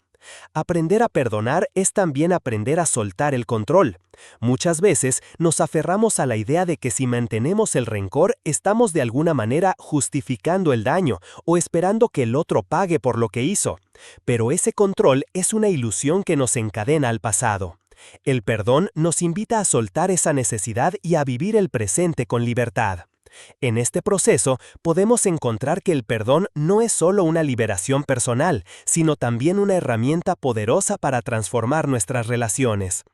Aprender a perdonar es también aprender a soltar el control. Muchas veces nos aferramos a la idea de que si mantenemos el rencor, estamos de alguna manera justificando el daño o esperando que el otro pague por lo que hizo. Pero ese control es una ilusión que nos encadena al pasado. El perdón nos invita a soltar esa necesidad y a vivir el presente con libertad. En este proceso podemos encontrar que el perdón no es solo una liberación personal, sino también una herramienta poderosa para transformar nuestras relaciones.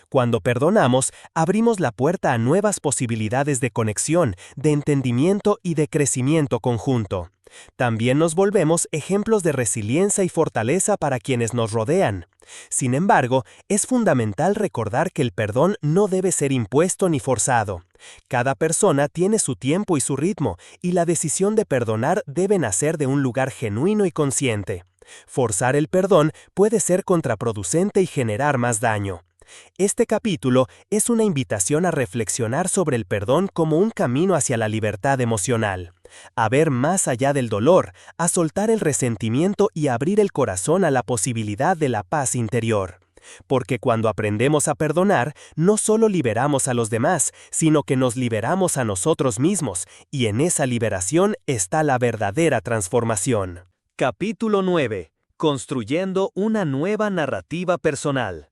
Cuando perdonamos, abrimos la puerta a nuevas posibilidades de conexión, de entendimiento y de crecimiento conjunto. También nos volvemos ejemplos de resiliencia y fortaleza para quienes nos rodean. Sin embargo, es fundamental recordar que el perdón no debe ser impuesto ni forzado. Cada persona tiene su tiempo y su ritmo, y la decisión de perdonar debe nacer de un lugar genuino y consciente. Forzar el perdón puede ser contraproducente y generar más daño. Este capítulo es una invitación a reflexionar sobre el perdón como un camino hacia la libertad emocional, a ver más allá del dolor, a soltar el resentimiento y abrir el corazón a la posibilidad de la paz interior. Porque cuando aprendemos a perdonar, no solo liberamos a los demás, sino que nos liberamos a nosotros mismos, y en esa liberación está la verdadera transformación. Capítulo 9. Construyendo una nueva narrativa personal.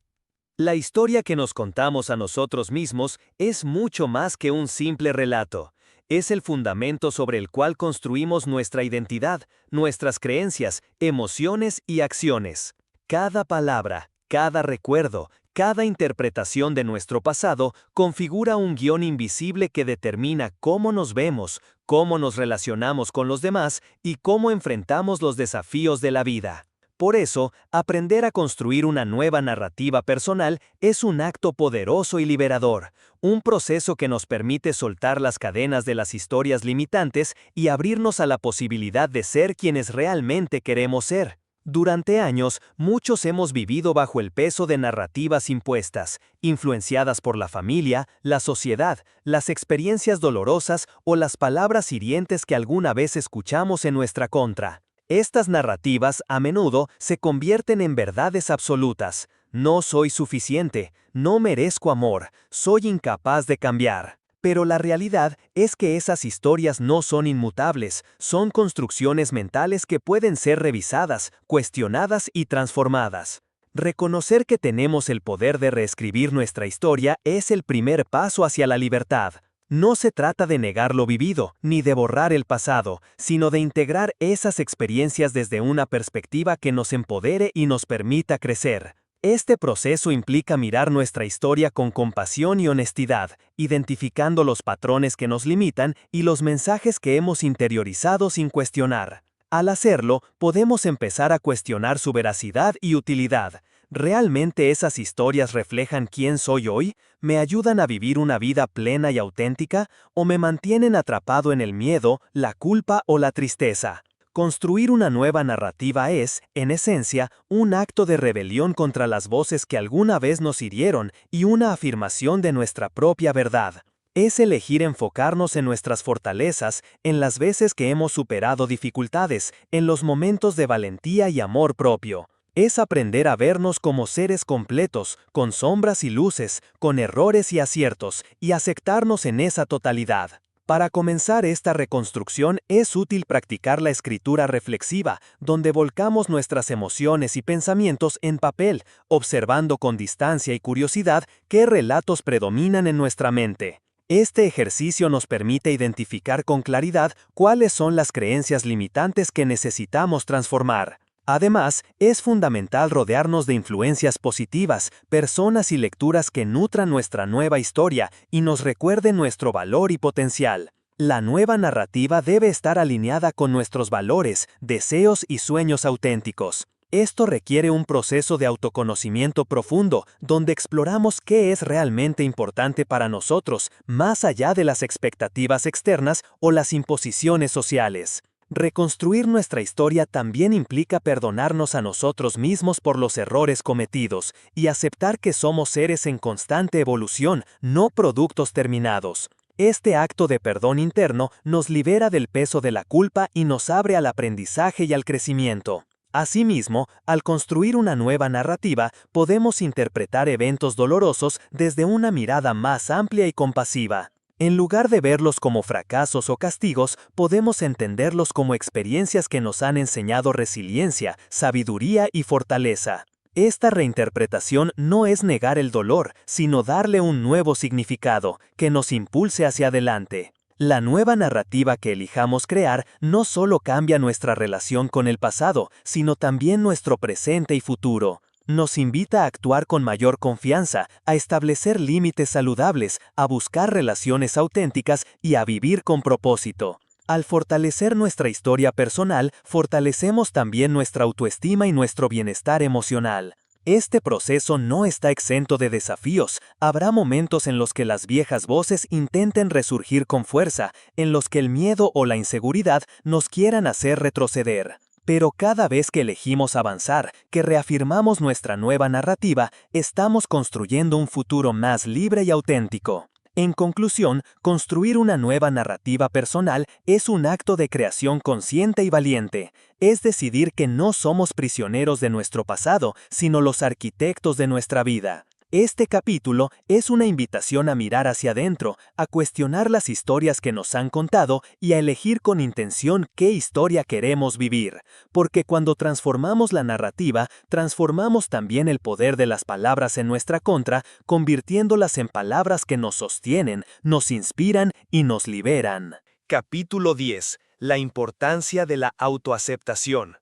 La historia que nos contamos a nosotros mismos es mucho más que un simple relato. Es el fundamento sobre el cual construimos nuestra identidad, nuestras creencias, emociones y acciones. Cada palabra, cada recuerdo, cada interpretación de nuestro pasado configura un guión invisible que determina cómo nos vemos, cómo nos relacionamos con los demás y cómo enfrentamos los desafíos de la vida. Por eso, aprender a construir una nueva narrativa personal es un acto poderoso y liberador, un proceso que nos permite soltar las cadenas de las historias limitantes y abrirnos a la posibilidad de ser quienes realmente queremos ser. Durante años, muchos hemos vivido bajo el peso de narrativas impuestas, influenciadas por la familia, la sociedad, las experiencias dolorosas o las palabras hirientes que alguna vez escuchamos en nuestra contra. Estas narrativas a menudo se convierten en verdades absolutas. No soy suficiente, no merezco amor, soy incapaz de cambiar. Pero la realidad es que esas historias no son inmutables, son construcciones mentales que pueden ser revisadas, cuestionadas y transformadas. Reconocer que tenemos el poder de reescribir nuestra historia es el primer paso hacia la libertad. No se trata de negar lo vivido, ni de borrar el pasado, sino de integrar esas experiencias desde una perspectiva que nos empodere y nos permita crecer. Este proceso implica mirar nuestra historia con compasión y honestidad, identificando los patrones que nos limitan y los mensajes que hemos interiorizado sin cuestionar. Al hacerlo, podemos empezar a cuestionar su veracidad y utilidad. ¿Realmente esas historias reflejan quién soy hoy? ¿Me ayudan a vivir una vida plena y auténtica? ¿O me mantienen atrapado en el miedo, la culpa o la tristeza? Construir una nueva narrativa es, en esencia, un acto de rebelión contra las voces que alguna vez nos hirieron y una afirmación de nuestra propia verdad. Es elegir enfocarnos en nuestras fortalezas, en las veces que hemos superado dificultades, en los momentos de valentía y amor propio. Es aprender a vernos como seres completos, con sombras y luces, con errores y aciertos, y aceptarnos en esa totalidad. Para comenzar esta reconstrucción es útil practicar la escritura reflexiva, donde volcamos nuestras emociones y pensamientos en papel, observando con distancia y curiosidad qué relatos predominan en nuestra mente. Este ejercicio nos permite identificar con claridad cuáles son las creencias limitantes que necesitamos transformar. Además, es fundamental rodearnos de influencias positivas, personas y lecturas que nutran nuestra nueva historia y nos recuerden nuestro valor y potencial. La nueva narrativa debe estar alineada con nuestros valores, deseos y sueños auténticos. Esto requiere un proceso de autoconocimiento profundo, donde exploramos qué es realmente importante para nosotros, más allá de las expectativas externas o las imposiciones sociales. Reconstruir nuestra historia también implica perdonarnos a nosotros mismos por los errores cometidos y aceptar que somos seres en constante evolución, no productos terminados. Este acto de perdón interno nos libera del peso de la culpa y nos abre al aprendizaje y al crecimiento. Asimismo, al construir una nueva narrativa, podemos interpretar eventos dolorosos desde una mirada más amplia y compasiva. En lugar de verlos como fracasos o castigos, podemos entenderlos como experiencias que nos han enseñado resiliencia, sabiduría y fortaleza. Esta reinterpretación no es negar el dolor, sino darle un nuevo significado, que nos impulse hacia adelante. La nueva narrativa que elijamos crear no solo cambia nuestra relación con el pasado, sino también nuestro presente y futuro. Nos invita a actuar con mayor confianza, a establecer límites saludables, a buscar relaciones auténticas y a vivir con propósito. Al fortalecer nuestra historia personal, fortalecemos también nuestra autoestima y nuestro bienestar emocional. Este proceso no está exento de desafíos. Habrá momentos en los que las viejas voces intenten resurgir con fuerza, en los que el miedo o la inseguridad nos quieran hacer retroceder. Pero cada vez que elegimos avanzar, que reafirmamos nuestra nueva narrativa, estamos construyendo un futuro más libre y auténtico. En conclusión, construir una nueva narrativa personal es un acto de creación consciente y valiente. Es decidir que no somos prisioneros de nuestro pasado, sino los arquitectos de nuestra vida. Este capítulo es una invitación a mirar hacia adentro, a cuestionar las historias que nos han contado y a elegir con intención qué historia queremos vivir. Porque cuando transformamos la narrativa, transformamos también el poder de las palabras en nuestra contra, convirtiéndolas en palabras que nos sostienen, nos inspiran y nos liberan. Capítulo 10. La importancia de la autoaceptación.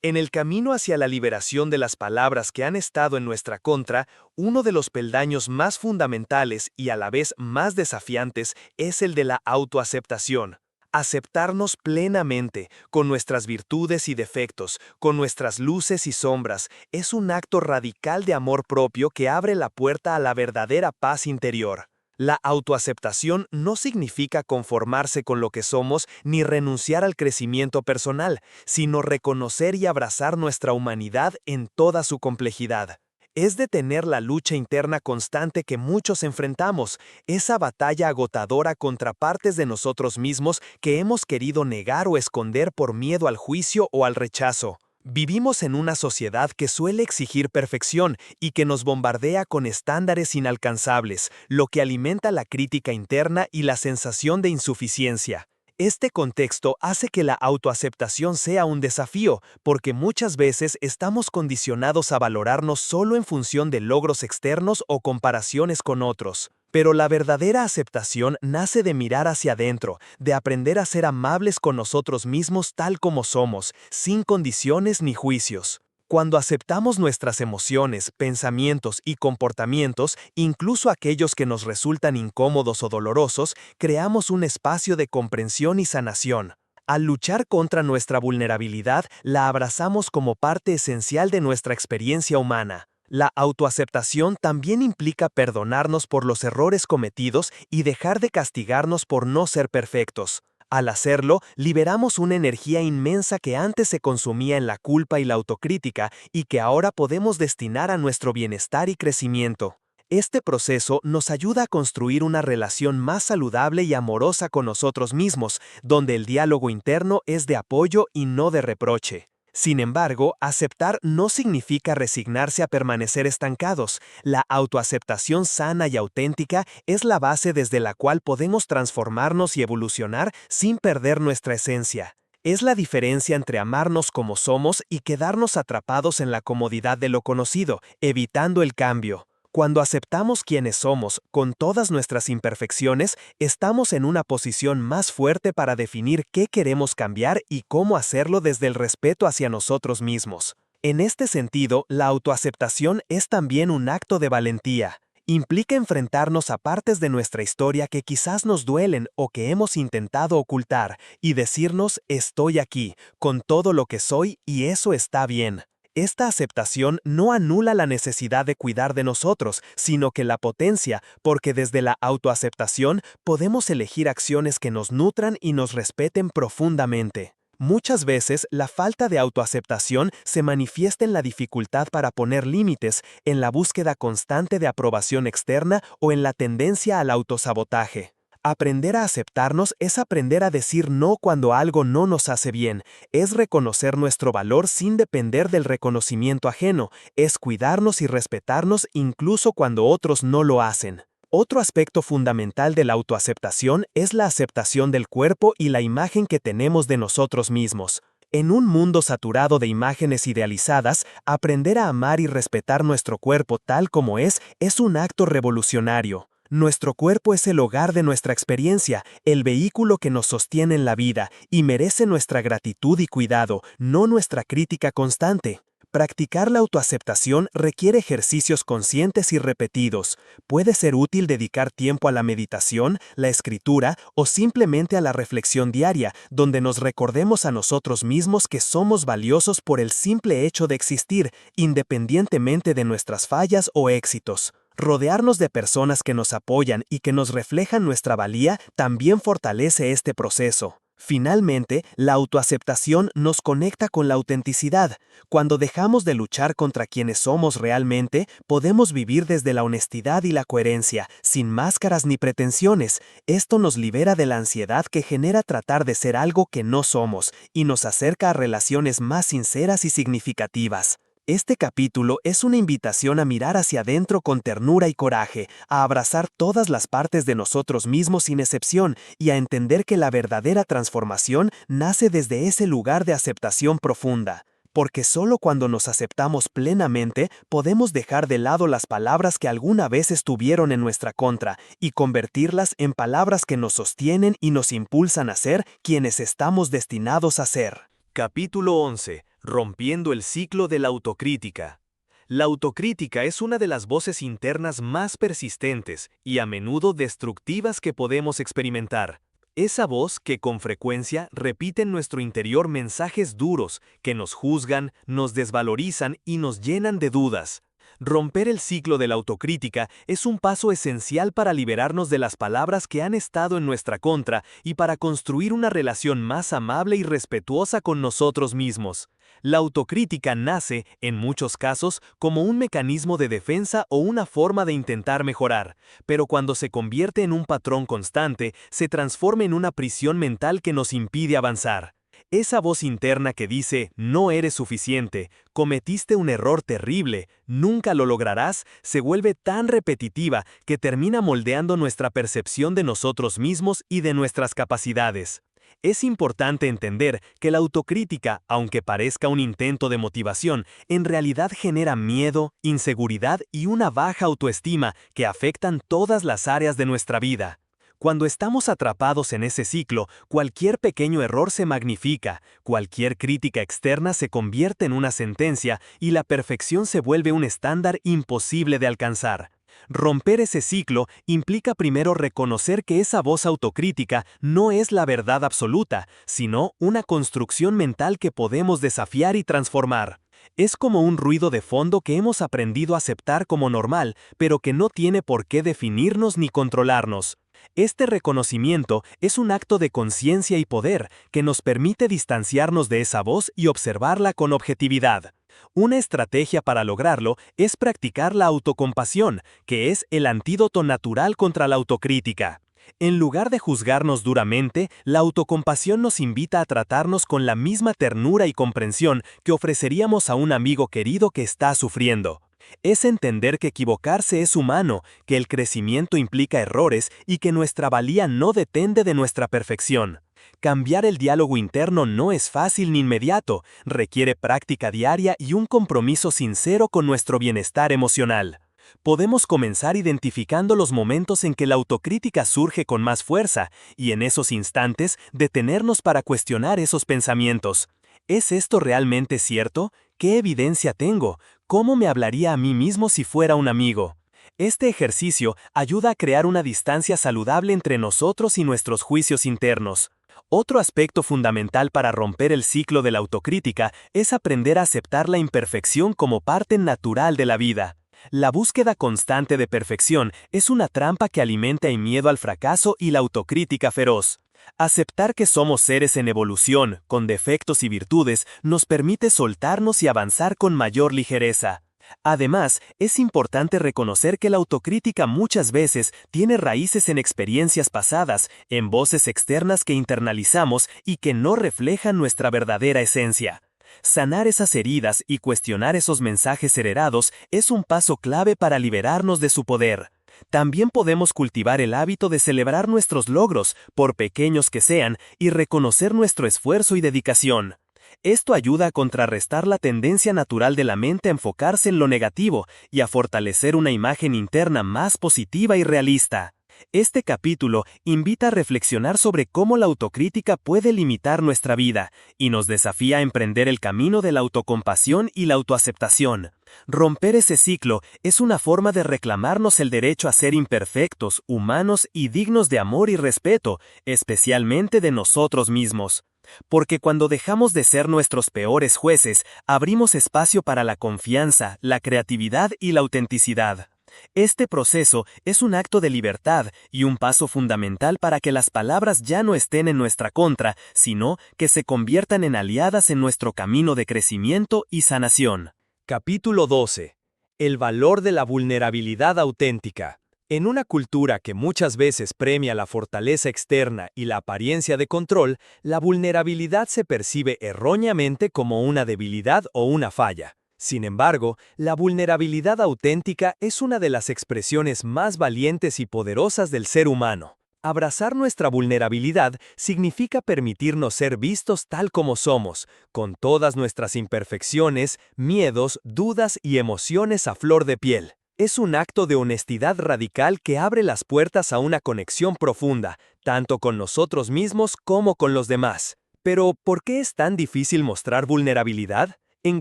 En el camino hacia la liberación de las palabras que han estado en nuestra contra, uno de los peldaños más fundamentales y a la vez más desafiantes es el de la autoaceptación. Aceptarnos plenamente, con nuestras virtudes y defectos, con nuestras luces y sombras, es un acto radical de amor propio que abre la puerta a la verdadera paz interior. La autoaceptación no significa conformarse con lo que somos ni renunciar al crecimiento personal, sino reconocer y abrazar nuestra humanidad en toda su complejidad. Es detener la lucha interna constante que muchos enfrentamos, esa batalla agotadora contra partes de nosotros mismos que hemos querido negar o esconder por miedo al juicio o al rechazo. Vivimos en una sociedad que suele exigir perfección y que nos bombardea con estándares inalcanzables, lo que alimenta la crítica interna y la sensación de insuficiencia. Este contexto hace que la autoaceptación sea un desafío, porque muchas veces estamos condicionados a valorarnos solo en función de logros externos o comparaciones con otros. Pero la verdadera aceptación nace de mirar hacia adentro, de aprender a ser amables con nosotros mismos tal como somos, sin condiciones ni juicios. Cuando aceptamos nuestras emociones, pensamientos y comportamientos, incluso aquellos que nos resultan incómodos o dolorosos, creamos un espacio de comprensión y sanación. Al luchar contra nuestra vulnerabilidad, la abrazamos como parte esencial de nuestra experiencia humana. La autoaceptación también implica perdonarnos por los errores cometidos y dejar de castigarnos por no ser perfectos. Al hacerlo, liberamos una energía inmensa que antes se consumía en la culpa y la autocrítica y que ahora podemos destinar a nuestro bienestar y crecimiento. Este proceso nos ayuda a construir una relación más saludable y amorosa con nosotros mismos, donde el diálogo interno es de apoyo y no de reproche. Sin embargo, aceptar no significa resignarse a permanecer estancados. La autoaceptación sana y auténtica es la base desde la cual podemos transformarnos y evolucionar sin perder nuestra esencia. Es la diferencia entre amarnos como somos y quedarnos atrapados en la comodidad de lo conocido, evitando el cambio. Cuando aceptamos quienes somos, con todas nuestras imperfecciones, estamos en una posición más fuerte para definir qué queremos cambiar y cómo hacerlo desde el respeto hacia nosotros mismos. En este sentido, la autoaceptación es también un acto de valentía. Implica enfrentarnos a partes de nuestra historia que quizás nos duelen o que hemos intentado ocultar, y decirnos, estoy aquí, con todo lo que soy y eso está bien. Esta aceptación no anula la necesidad de cuidar de nosotros, sino que la potencia, porque desde la autoaceptación podemos elegir acciones que nos nutran y nos respeten profundamente. Muchas veces, la falta de autoaceptación se manifiesta en la dificultad para poner límites, en la búsqueda constante de aprobación externa o en la tendencia al autosabotaje. Aprender a aceptarnos es aprender a decir no cuando algo no nos hace bien, es reconocer nuestro valor sin depender del reconocimiento ajeno, es cuidarnos y respetarnos incluso cuando otros no lo hacen. Otro aspecto fundamental de la autoaceptación es la aceptación del cuerpo y la imagen que tenemos de nosotros mismos. En un mundo saturado de imágenes idealizadas, aprender a amar y respetar nuestro cuerpo tal como es un acto revolucionario. Nuestro cuerpo es el hogar de nuestra experiencia, el vehículo que nos sostiene en la vida, y merece nuestra gratitud y cuidado, no nuestra crítica constante. Practicar la autoaceptación requiere ejercicios conscientes y repetidos. Puede ser útil dedicar tiempo a la meditación, la escritura o simplemente a la reflexión diaria, donde nos recordemos a nosotros mismos que somos valiosos por el simple hecho de existir, independientemente de nuestras fallas o éxitos. Rodearnos de personas que nos apoyan y que nos reflejan nuestra valía también fortalece este proceso. Finalmente, la autoaceptación nos conecta con la autenticidad. Cuando dejamos de luchar contra quienes somos realmente, podemos vivir desde la honestidad y la coherencia, sin máscaras ni pretensiones. Esto nos libera de la ansiedad que genera tratar de ser algo que no somos, y nos acerca a relaciones más sinceras y significativas. Este capítulo es una invitación a mirar hacia adentro con ternura y coraje, a abrazar todas las partes de nosotros mismos sin excepción y a entender que la verdadera transformación nace desde ese lugar de aceptación profunda. Porque solo cuando nos aceptamos plenamente podemos dejar de lado las palabras que alguna vez estuvieron en nuestra contra y convertirlas en palabras que nos sostienen y nos impulsan a ser quienes estamos destinados a ser. Capítulo 11. Rompiendo el ciclo de la autocrítica. La autocrítica es una de las voces internas más persistentes y a menudo destructivas que podemos experimentar. Esa voz que con frecuencia repite en nuestro interior mensajes duros que nos juzgan, nos desvalorizan y nos llenan de dudas. Romper el ciclo de la autocrítica es un paso esencial para liberarnos de las palabras que han estado en nuestra contra y para construir una relación más amable y respetuosa con nosotros mismos. La autocrítica nace, en muchos casos, como un mecanismo de defensa o una forma de intentar mejorar, pero cuando se convierte en un patrón constante, se transforma en una prisión mental que nos impide avanzar. Esa voz interna que dice, no eres suficiente, cometiste un error terrible, nunca lo lograrás, se vuelve tan repetitiva que termina moldeando nuestra percepción de nosotros mismos y de nuestras capacidades. Es importante entender que la autocrítica, aunque parezca un intento de motivación, en realidad genera miedo, inseguridad y una baja autoestima que afectan todas las áreas de nuestra vida. Cuando estamos atrapados en ese ciclo, cualquier pequeño error se magnifica, cualquier crítica externa se convierte en una sentencia y la perfección se vuelve un estándar imposible de alcanzar. Romper ese ciclo implica primero reconocer que esa voz autocrítica no es la verdad absoluta, sino una construcción mental que podemos desafiar y transformar. Es como un ruido de fondo que hemos aprendido a aceptar como normal, pero que no tiene por qué definirnos ni controlarnos. Este reconocimiento es un acto de conciencia y poder que nos permite distanciarnos de esa voz y observarla con objetividad. Una estrategia para lograrlo es practicar la autocompasión, que es el antídoto natural contra la autocrítica. En lugar de juzgarnos duramente, la autocompasión nos invita a tratarnos con la misma ternura y comprensión que ofreceríamos a un amigo querido que está sufriendo. Es entender que equivocarse es humano, que el crecimiento implica errores y que nuestra valía no depende de nuestra perfección. Cambiar el diálogo interno no es fácil ni inmediato, requiere práctica diaria y un compromiso sincero con nuestro bienestar emocional. Podemos comenzar identificando los momentos en que la autocrítica surge con más fuerza y en esos instantes detenernos para cuestionar esos pensamientos. ¿Es esto realmente cierto? ¿Qué evidencia tengo? ¿Cómo me hablaría a mí mismo si fuera un amigo? Este ejercicio ayuda a crear una distancia saludable entre nosotros y nuestros juicios internos. Otro aspecto fundamental para romper el ciclo de la autocrítica es aprender a aceptar la imperfección como parte natural de la vida. La búsqueda constante de perfección es una trampa que alimenta el miedo al fracaso y la autocrítica feroz. Aceptar que somos seres en evolución, con defectos y virtudes, nos permite soltarnos y avanzar con mayor ligereza. Además, es importante reconocer que la autocrítica muchas veces tiene raíces en experiencias pasadas, en voces externas que internalizamos y que no reflejan nuestra verdadera esencia. Sanar esas heridas y cuestionar esos mensajes heredados es un paso clave para liberarnos de su poder. También podemos cultivar el hábito de celebrar nuestros logros, por pequeños que sean, y reconocer nuestro esfuerzo y dedicación. Esto ayuda a contrarrestar la tendencia natural de la mente a enfocarse en lo negativo y a fortalecer una imagen interna más positiva y realista. Este capítulo invita a reflexionar sobre cómo la autocrítica puede limitar nuestra vida y nos desafía a emprender el camino de la autocompasión y la autoaceptación. Romper ese ciclo es una forma de reclamarnos el derecho a ser imperfectos, humanos y dignos de amor y respeto, especialmente de nosotros mismos. Porque cuando dejamos de ser nuestros peores jueces, abrimos espacio para la confianza, la creatividad y la autenticidad. Este proceso es un acto de libertad y un paso fundamental para que las palabras ya no estén en nuestra contra, sino que se conviertan en aliadas en nuestro camino de crecimiento y sanación. Capítulo 12. El valor de la vulnerabilidad auténtica. En una cultura que muchas veces premia la fortaleza externa y la apariencia de control, la vulnerabilidad se percibe erróneamente como una debilidad o una falla. Sin embargo, la vulnerabilidad auténtica es una de las expresiones más valientes y poderosas del ser humano. Abrazar nuestra vulnerabilidad significa permitirnos ser vistos tal como somos, con todas nuestras imperfecciones, miedos, dudas y emociones a flor de piel. Es un acto de honestidad radical que abre las puertas a una conexión profunda, tanto con nosotros mismos como con los demás. Pero, ¿por qué es tan difícil mostrar vulnerabilidad? En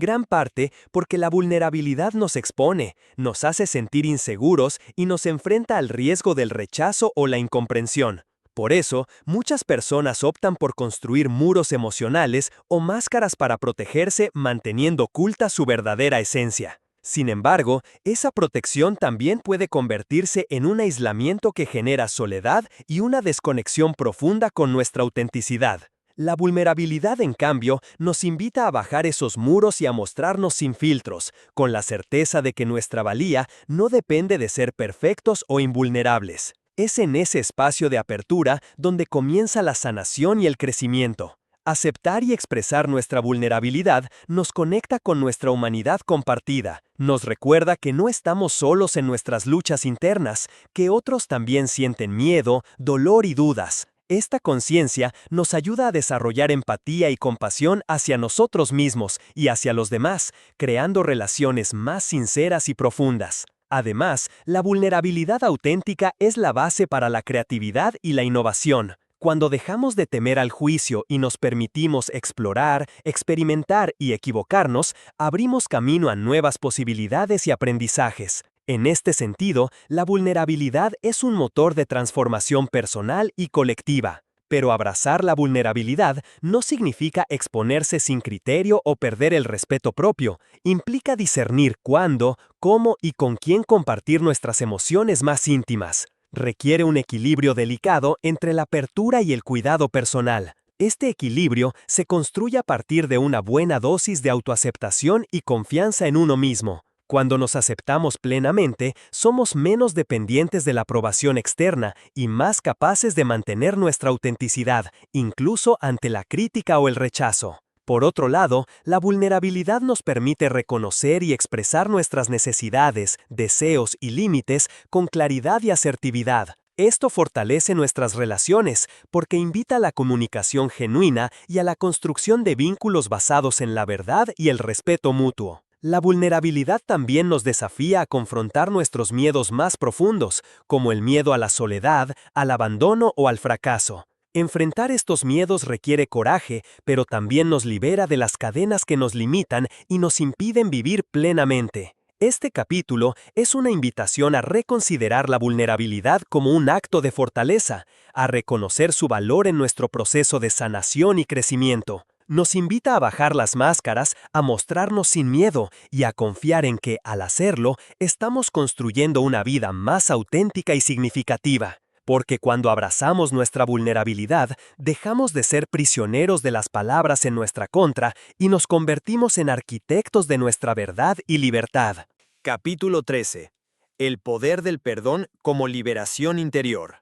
gran parte porque la vulnerabilidad nos expone, nos hace sentir inseguros y nos enfrenta al riesgo del rechazo o la incomprensión. Por eso, muchas personas optan por construir muros emocionales o máscaras para protegerse manteniendo oculta su verdadera esencia. Sin embargo, esa protección también puede convertirse en un aislamiento que genera soledad y una desconexión profunda con nuestra autenticidad. La vulnerabilidad, en cambio, nos invita a bajar esos muros y a mostrarnos sin filtros, con la certeza de que nuestra valía no depende de ser perfectos o invulnerables. Es en ese espacio de apertura donde comienza la sanación y el crecimiento. Aceptar y expresar nuestra vulnerabilidad nos conecta con nuestra humanidad compartida, nos recuerda que no estamos solos en nuestras luchas internas, que otros también sienten miedo, dolor y dudas. Esta conciencia nos ayuda a desarrollar empatía y compasión hacia nosotros mismos y hacia los demás, creando relaciones más sinceras y profundas. Además, la vulnerabilidad auténtica es la base para la creatividad y la innovación. Cuando dejamos de temer al juicio y nos permitimos explorar, experimentar y equivocarnos, abrimos camino a nuevas posibilidades y aprendizajes. En este sentido, la vulnerabilidad es un motor de transformación personal y colectiva. Pero abrazar la vulnerabilidad no significa exponerse sin criterio o perder el respeto propio. Implica discernir cuándo, cómo y con quién compartir nuestras emociones más íntimas. Requiere un equilibrio delicado entre la apertura y el cuidado personal. Este equilibrio se construye a partir de una buena dosis de autoaceptación y confianza en uno mismo. Cuando nos aceptamos plenamente, somos menos dependientes de la aprobación externa y más capaces de mantener nuestra autenticidad, incluso ante la crítica o el rechazo. Por otro lado, la vulnerabilidad nos permite reconocer y expresar nuestras necesidades, deseos y límites con claridad y asertividad. Esto fortalece nuestras relaciones porque invita a la comunicación genuina y a la construcción de vínculos basados en la verdad y el respeto mutuo. La vulnerabilidad también nos desafía a confrontar nuestros miedos más profundos, como el miedo a la soledad, al abandono o al fracaso. Enfrentar estos miedos requiere coraje, pero también nos libera de las cadenas que nos limitan y nos impiden vivir plenamente. Este capítulo es una invitación a reconsiderar la vulnerabilidad como un acto de fortaleza, a reconocer su valor en nuestro proceso de sanación y crecimiento. Nos invita a bajar las máscaras, a mostrarnos sin miedo y a confiar en que, al hacerlo, estamos construyendo una vida más auténtica y significativa. Porque cuando abrazamos nuestra vulnerabilidad, dejamos de ser prisioneros de las palabras en nuestra contra y nos convertimos en arquitectos de nuestra verdad y libertad. Capítulo 13. El poder del perdón como liberación interior.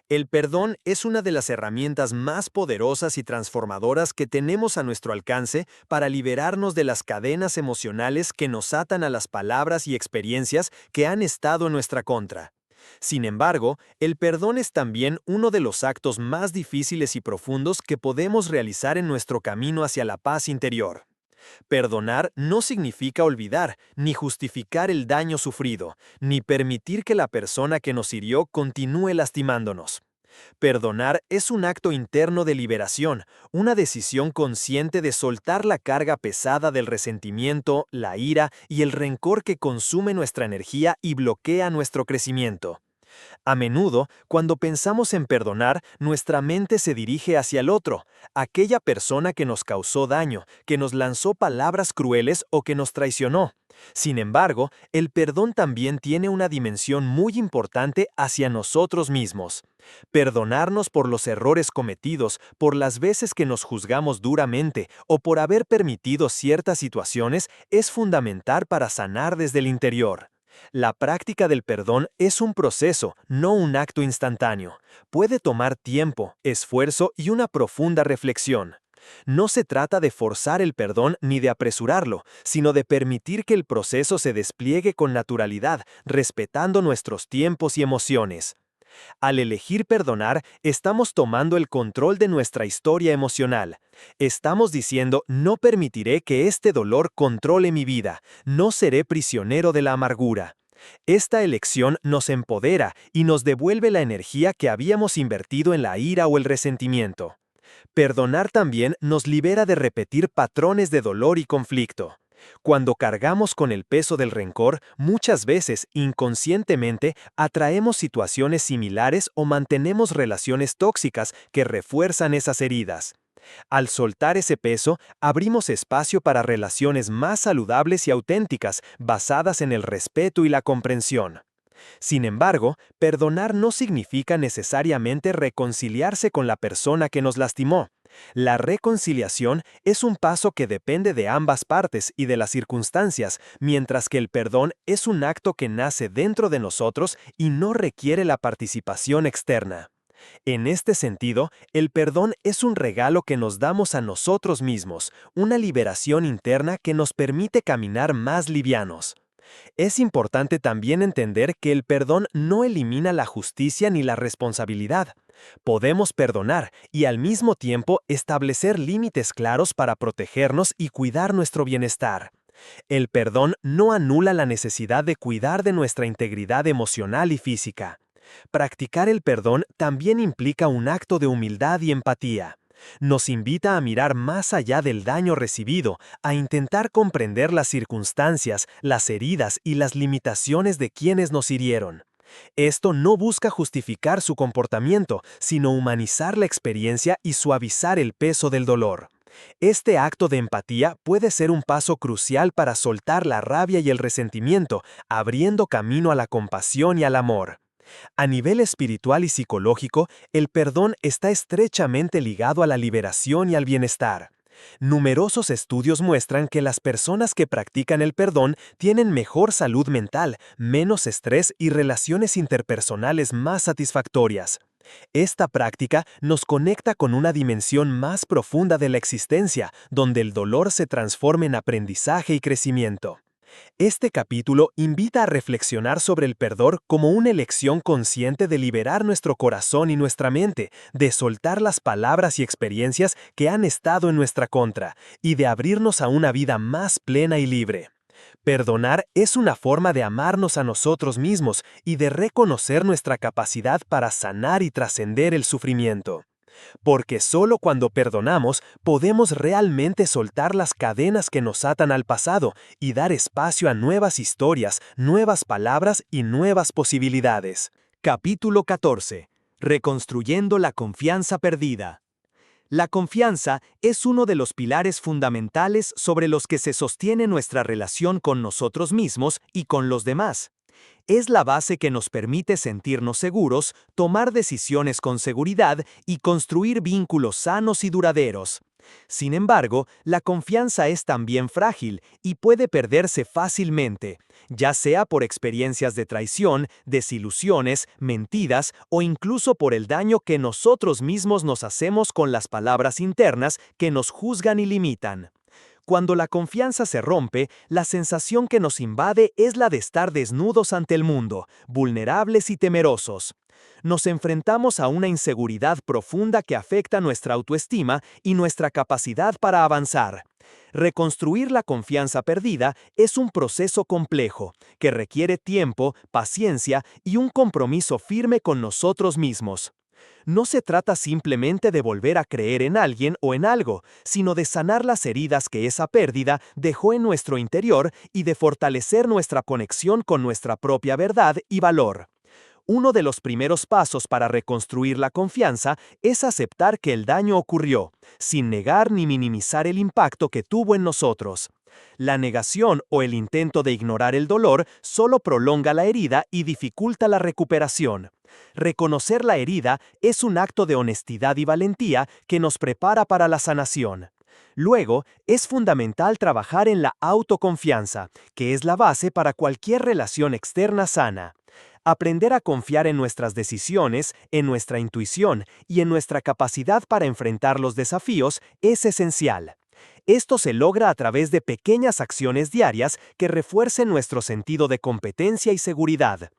El perdón es una de las herramientas más poderosas y transformadoras que tenemos a nuestro alcance para liberarnos de las cadenas emocionales que nos atan a las palabras y experiencias que han estado en nuestra contra. Sin embargo, el perdón es también uno de los actos más difíciles y profundos que podemos realizar en nuestro camino hacia la paz interior. Perdonar no significa olvidar, ni justificar el daño sufrido, ni permitir que la persona que nos hirió continúe lastimándonos. Perdonar es un acto interno de liberación, una decisión consciente de soltar la carga pesada del resentimiento, la ira y el rencor que consume nuestra energía y bloquea nuestro crecimiento. A menudo, cuando pensamos en perdonar, nuestra mente se dirige hacia el otro, aquella persona que nos causó daño, que nos lanzó palabras crueles o que nos traicionó. Sin embargo, el perdón también tiene una dimensión muy importante hacia nosotros mismos. Perdonarnos por los errores cometidos, por las veces que nos juzgamos duramente o por haber permitido ciertas situaciones es fundamental para sanar desde el interior. La práctica del perdón es un proceso, no un acto instantáneo. Puede tomar tiempo, esfuerzo y una profunda reflexión. No se trata de forzar el perdón ni de apresurarlo, sino de permitir que el proceso se despliegue con naturalidad, respetando nuestros tiempos y emociones. Al elegir perdonar, estamos tomando el control de nuestra historia emocional. Estamos diciendo, no permitiré que este dolor controle mi vida, no seré prisionero de la amargura. Esta elección nos empodera y nos devuelve la energía que habíamos invertido en la ira o el resentimiento. Perdonar también nos libera de repetir patrones de dolor y conflicto. Cuando cargamos con el peso del rencor, muchas veces, inconscientemente, atraemos situaciones similares o mantenemos relaciones tóxicas que refuerzan esas heridas. Al soltar ese peso, abrimos espacio para relaciones más saludables y auténticas, basadas en el respeto y la comprensión. Sin embargo, perdonar no significa necesariamente reconciliarse con la persona que nos lastimó. La reconciliación es un paso que depende de ambas partes y de las circunstancias, mientras que el perdón es un acto que nace dentro de nosotros y no requiere la participación externa. En este sentido, el perdón es un regalo que nos damos a nosotros mismos, una liberación interna que nos permite caminar más livianos. Es importante también entender que el perdón no elimina la justicia ni la responsabilidad. Podemos perdonar y al mismo tiempo establecer límites claros para protegernos y cuidar nuestro bienestar. El perdón no anula la necesidad de cuidar de nuestra integridad emocional y física. Practicar el perdón también implica un acto de humildad y empatía. Nos invita a mirar más allá del daño recibido, a intentar comprender las circunstancias, las heridas y las limitaciones de quienes nos hirieron. Esto no busca justificar su comportamiento, sino humanizar la experiencia y suavizar el peso del dolor. Este acto de empatía puede ser un paso crucial para soltar la rabia y el resentimiento, abriendo camino a la compasión y al amor. A nivel espiritual y psicológico, el perdón está estrechamente ligado a la liberación y al bienestar. Numerosos estudios muestran que las personas que practican el perdón tienen mejor salud mental, menos estrés y relaciones interpersonales más satisfactorias. Esta práctica nos conecta con una dimensión más profunda de la existencia, donde el dolor se transforma en aprendizaje y crecimiento. Este capítulo invita a reflexionar sobre el perdón como una elección consciente de liberar nuestro corazón y nuestra mente, de soltar las palabras y experiencias que han estado en nuestra contra, y de abrirnos a una vida más plena y libre. Perdonar es una forma de amarnos a nosotros mismos y de reconocer nuestra capacidad para sanar y trascender el sufrimiento. Porque solo cuando perdonamos podemos realmente soltar las cadenas que nos atan al pasado y dar espacio a nuevas historias, nuevas palabras y nuevas posibilidades. Capítulo 14. Reconstruyendo la confianza perdida. La confianza es uno de los pilares fundamentales sobre los que se sostiene nuestra relación con nosotros mismos y con los demás. Es la base que nos permite sentirnos seguros, tomar decisiones con seguridad y construir vínculos sanos y duraderos. Sin embargo, la confianza es también frágil y puede perderse fácilmente, ya sea por experiencias de traición, desilusiones, mentiras o incluso por el daño que nosotros mismos nos hacemos con las palabras internas que nos juzgan y limitan. Cuando la confianza se rompe, la sensación que nos invade es la de estar desnudos ante el mundo, vulnerables y temerosos. Nos enfrentamos a una inseguridad profunda que afecta nuestra autoestima y nuestra capacidad para avanzar. Reconstruir la confianza perdida es un proceso complejo, que requiere tiempo, paciencia y un compromiso firme con nosotros mismos. No se trata simplemente de volver a creer en alguien o en algo, sino de sanar las heridas que esa pérdida dejó en nuestro interior y de fortalecer nuestra conexión con nuestra propia verdad y valor. Uno de los primeros pasos para reconstruir la confianza es aceptar que el daño ocurrió, sin negar ni minimizar el impacto que tuvo en nosotros. La negación o el intento de ignorar el dolor solo prolonga la herida y dificulta la recuperación. Reconocer la herida es un acto de honestidad y valentía que nos prepara para la sanación. Luego, es fundamental trabajar en la autoconfianza, que es la base para cualquier relación externa sana. Aprender a confiar en nuestras decisiones, en nuestra intuición y en nuestra capacidad para enfrentar los desafíos es esencial. Esto se logra a través de pequeñas acciones diarias que refuercen nuestro sentido de competencia y seguridad.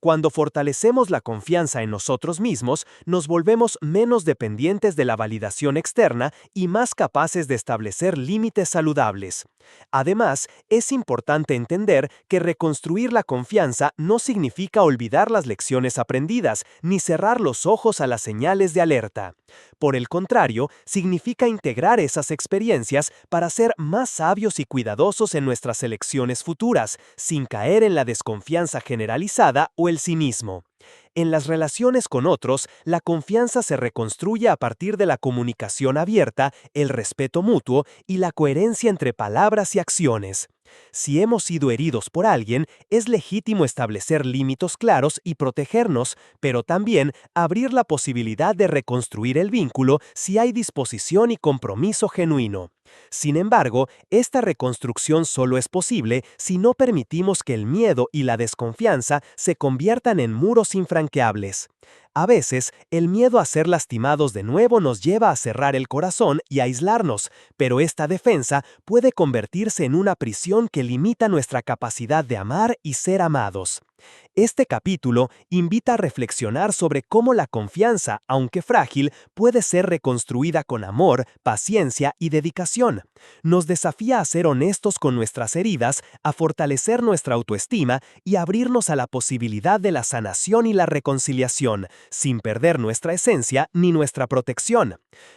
Cuando fortalecemos la confianza en nosotros mismos, nos volvemos menos dependientes de la validación externa y más capaces de establecer límites saludables. Además, es importante entender que reconstruir la confianza no significa olvidar las lecciones aprendidas ni cerrar los ojos a las señales de alerta. Por el contrario, significa integrar esas experiencias para ser más sabios y cuidadosos en nuestras elecciones futuras, sin caer en la desconfianza generalizada o el cinismo. En las relaciones con otros, la confianza se reconstruye a partir de la comunicación abierta, el respeto mutuo y la coherencia entre palabras y acciones. Si hemos sido heridos por alguien, es legítimo establecer límites claros y protegernos, pero también abrir la posibilidad de reconstruir el vínculo si hay disposición y compromiso genuino. Sin embargo, esta reconstrucción solo es posible si no permitimos que el miedo y la desconfianza se conviertan en muros infranqueables. A veces, el miedo a ser lastimados de nuevo nos lleva a cerrar el corazón y a aislarnos, pero esta defensa puede convertirse en una prisión que limita nuestra capacidad de amar y ser amados. Este capítulo invita a reflexionar sobre cómo la confianza, aunque frágil, puede ser reconstruida con amor, paciencia y dedicación. Nos desafía a ser honestos con nuestras heridas, a fortalecer nuestra autoestima y a abrirnos a la posibilidad de la sanación y la reconciliación, sin perder nuestra esencia ni nuestra protección.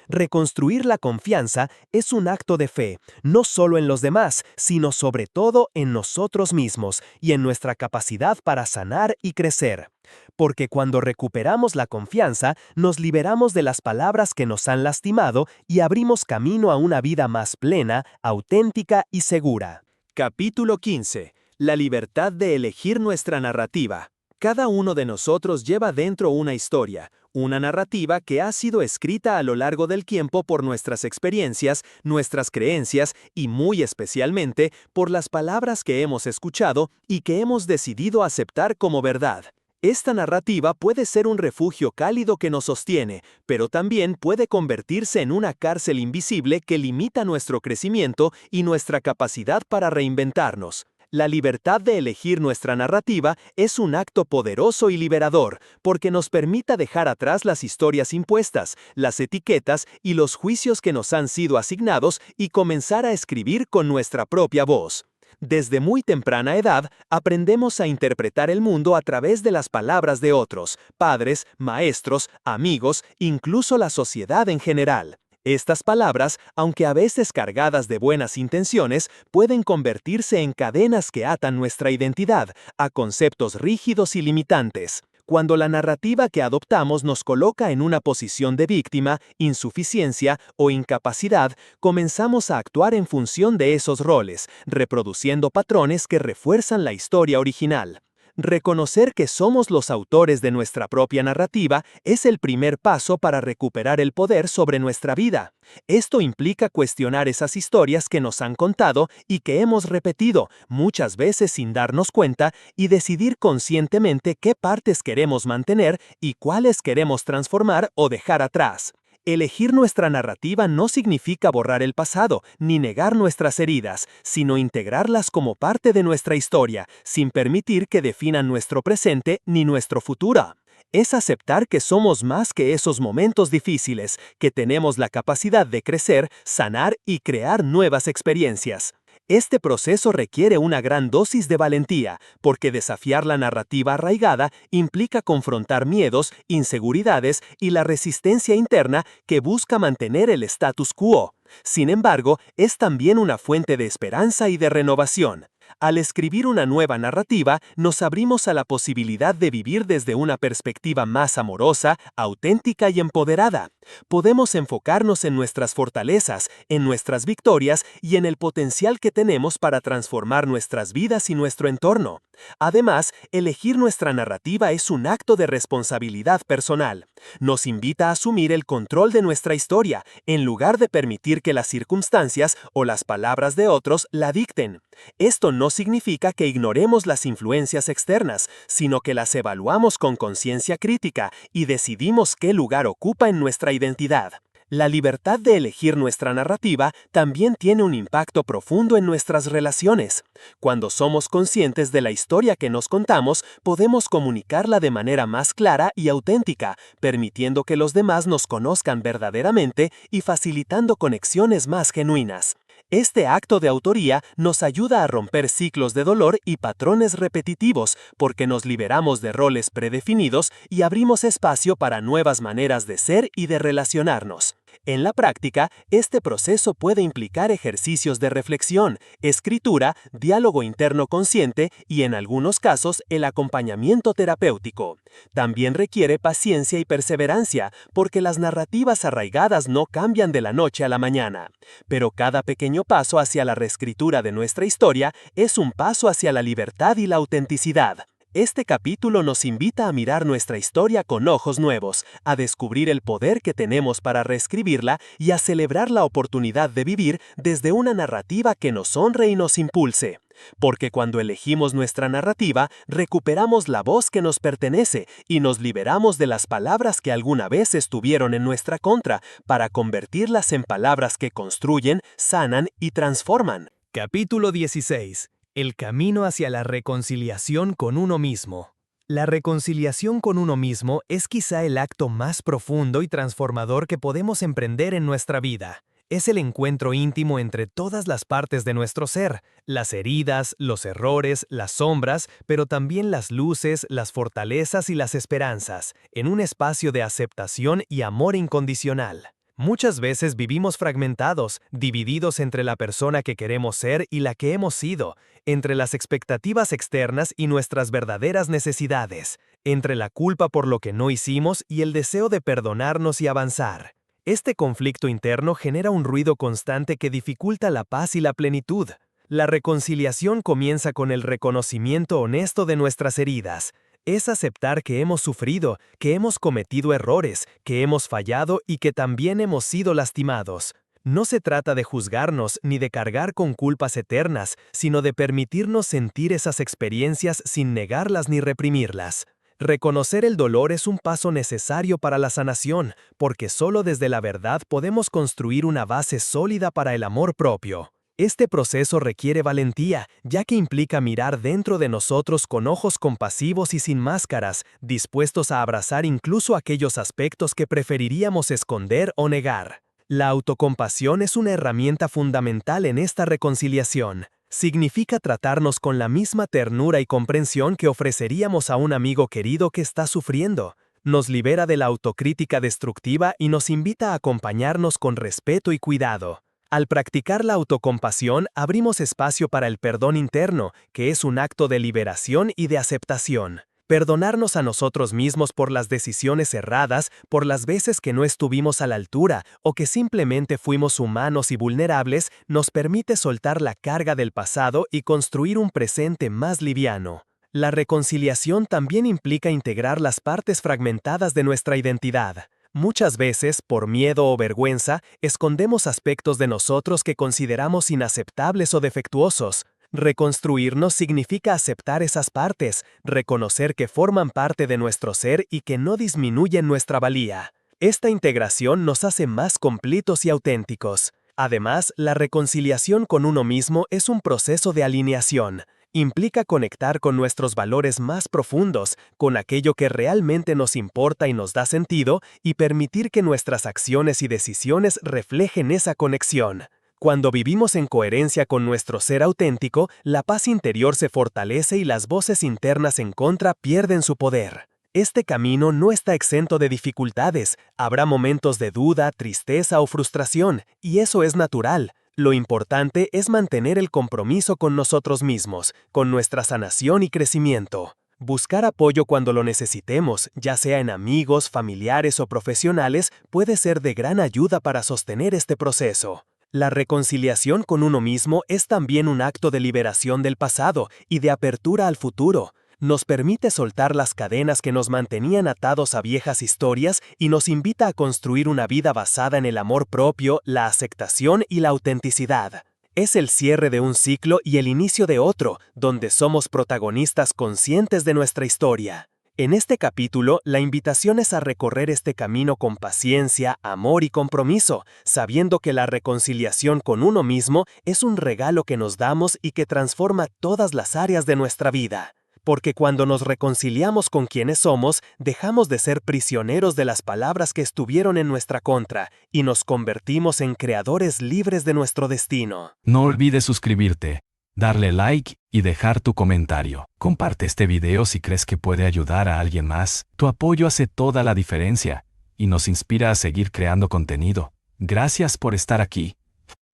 Reconstruir la confianza es un acto de fe, no solo en los demás, sino sobre todo en nosotros mismos y en nuestra capacidad para sanar y crecer. Porque cuando recuperamos la confianza, nos liberamos de las palabras que nos han lastimado y abrimos camino a una vida más plena, auténtica y segura. Capítulo 15. La libertad de elegir nuestra narrativa. Cada uno de nosotros lleva dentro una historia, una narrativa que ha sido escrita a lo largo del tiempo por nuestras experiencias, nuestras creencias y muy especialmente por las palabras que hemos escuchado y que hemos decidido aceptar como verdad. Esta narrativa puede ser un refugio cálido que nos sostiene, pero también puede convertirse en una cárcel invisible que limita nuestro crecimiento y nuestra capacidad para reinventarnos. La libertad de elegir nuestra narrativa es un acto poderoso y liberador, porque nos permite dejar atrás las historias impuestas, las etiquetas y los juicios que nos han sido asignados y comenzar a escribir con nuestra propia voz. Desde muy temprana edad, aprendemos a interpretar el mundo a través de las palabras de otros, padres, maestros, amigos, incluso la sociedad en general. Estas palabras, aunque a veces cargadas de buenas intenciones, pueden convertirse en cadenas que atan nuestra identidad a conceptos rígidos y limitantes. Cuando la narrativa que adoptamos nos coloca en una posición de víctima, insuficiencia o incapacidad, comenzamos a actuar en función de esos roles, reproduciendo patrones que refuerzan la historia original. Reconocer que somos los autores de nuestra propia narrativa es el primer paso para recuperar el poder sobre nuestra vida. Esto implica cuestionar esas historias que nos han contado y que hemos repetido, muchas veces sin darnos cuenta, y decidir conscientemente qué partes queremos mantener y cuáles queremos transformar o dejar atrás. Elegir nuestra narrativa no significa borrar el pasado, ni negar nuestras heridas, sino integrarlas como parte de nuestra historia, sin permitir que definan nuestro presente ni nuestro futuro. Es aceptar que somos más que esos momentos difíciles, que tenemos la capacidad de crecer, sanar y crear nuevas experiencias. Este proceso requiere una gran dosis de valentía, porque desafiar la narrativa arraigada implica confrontar miedos, inseguridades y la resistencia interna que busca mantener el status quo. Sin embargo, es también una fuente de esperanza y de renovación. Al escribir una nueva narrativa, nos abrimos a la posibilidad de vivir desde una perspectiva más amorosa, auténtica y empoderada. Podemos enfocarnos en nuestras fortalezas, en nuestras victorias y en el potencial que tenemos para transformar nuestras vidas y nuestro entorno. Además, elegir nuestra narrativa es un acto de responsabilidad personal. Nos invita a asumir el control de nuestra historia, en lugar de permitir que las circunstancias o las palabras de otros la dicten. Esto no significa que ignoremos las influencias externas, sino que las evaluamos con conciencia crítica y decidimos qué lugar ocupa en nuestra identidad. La libertad de elegir nuestra narrativa también tiene un impacto profundo en nuestras relaciones. Cuando somos conscientes de la historia que nos contamos, podemos comunicarla de manera más clara y auténtica, permitiendo que los demás nos conozcan verdaderamente y facilitando conexiones más genuinas. Este acto de autoría nos ayuda a romper ciclos de dolor y patrones repetitivos, porque nos liberamos de roles predefinidos y abrimos espacio para nuevas maneras de ser y de relacionarnos. En la práctica, este proceso puede implicar ejercicios de reflexión, escritura, diálogo interno consciente y, en algunos casos, el acompañamiento terapéutico. También requiere paciencia y perseverancia, porque las narrativas arraigadas no cambian de la noche a la mañana. Pero cada pequeño paso hacia la reescritura de nuestra historia es un paso hacia la libertad y la autenticidad. Este capítulo nos invita a mirar nuestra historia con ojos nuevos, a descubrir el poder que tenemos para reescribirla y a celebrar la oportunidad de vivir desde una narrativa que nos honre y nos impulse. Porque cuando elegimos nuestra narrativa, recuperamos la voz que nos pertenece y nos liberamos de las palabras que alguna vez estuvieron en nuestra contra, para convertirlas en palabras que construyen, sanan y transforman. Capítulo 16. El camino hacia la reconciliación con uno mismo. La reconciliación con uno mismo es quizá el acto más profundo y transformador que podemos emprender en nuestra vida. Es el encuentro íntimo entre todas las partes de nuestro ser, las heridas, los errores, las sombras, pero también las luces, las fortalezas y las esperanzas, en un espacio de aceptación y amor incondicional. Muchas veces vivimos fragmentados, divididos entre la persona que queremos ser y la que hemos sido, entre las expectativas externas y nuestras verdaderas necesidades, entre la culpa por lo que no hicimos y el deseo de perdonarnos y avanzar. Este conflicto interno genera un ruido constante que dificulta la paz y la plenitud. La reconciliación comienza con el reconocimiento honesto de nuestras heridas. Es aceptar que hemos sufrido, que hemos cometido errores, que hemos fallado y que también hemos sido lastimados. No se trata de juzgarnos ni de cargar con culpas eternas, sino de permitirnos sentir esas experiencias sin negarlas ni reprimirlas. Reconocer el dolor es un paso necesario para la sanación, porque solo desde la verdad podemos construir una base sólida para el amor propio. Este proceso requiere valentía, ya que implica mirar dentro de nosotros con ojos compasivos y sin máscaras, dispuestos a abrazar incluso aquellos aspectos que preferiríamos esconder o negar. La autocompasión es una herramienta fundamental en esta reconciliación. Significa tratarnos con la misma ternura y comprensión que ofreceríamos a un amigo querido que está sufriendo. Nos libera de la autocrítica destructiva y nos invita a acompañarnos con respeto y cuidado. Al practicar la autocompasión, abrimos espacio para el perdón interno, que es un acto de liberación y de aceptación. Perdonarnos a nosotros mismos por las decisiones erradas, por las veces que no estuvimos a la altura o que simplemente fuimos humanos y vulnerables, nos permite soltar la carga del pasado y construir un presente más liviano. La reconciliación también implica integrar las partes fragmentadas de nuestra identidad. Muchas veces, por miedo o vergüenza, escondemos aspectos de nosotros que consideramos inaceptables o defectuosos. Reconstruirnos significa aceptar esas partes, reconocer que forman parte de nuestro ser y que no disminuyen nuestra valía. Esta integración nos hace más completos y auténticos. Además, la reconciliación con uno mismo es un proceso de alineación. Implica conectar con nuestros valores más profundos, con aquello que realmente nos importa y nos da sentido, y permitir que nuestras acciones y decisiones reflejen esa conexión. Cuando vivimos en coherencia con nuestro ser auténtico, la paz interior se fortalece y las voces internas en contra pierden su poder. Este camino no está exento de dificultades, habrá momentos de duda, tristeza o frustración, y eso es natural. Lo importante es mantener el compromiso con nosotros mismos, con nuestra sanación y crecimiento. Buscar apoyo cuando lo necesitemos, ya sea en amigos, familiares o profesionales, puede ser de gran ayuda para sostener este proceso. La reconciliación con uno mismo es también un acto de liberación del pasado y de apertura al futuro. Nos permite soltar las cadenas que nos mantenían atados a viejas historias y nos invita a construir una vida basada en el amor propio, la aceptación y la autenticidad. Es el cierre de un ciclo y el inicio de otro, donde somos protagonistas conscientes de nuestra historia. En este capítulo, la invitación es a recorrer este camino con paciencia, amor y compromiso, sabiendo que la reconciliación con uno mismo es un regalo que nos damos y que transforma todas las áreas de nuestra vida. Porque cuando nos reconciliamos con quienes somos, dejamos de ser prisioneros de las palabras que estuvieron en nuestra contra y nos convertimos en creadores libres de nuestro destino. No olvides suscribirte, darle like y dejar tu comentario. Comparte este video si crees que puede ayudar a alguien más. Tu apoyo hace toda la diferencia y nos inspira a seguir creando contenido. Gracias por estar aquí.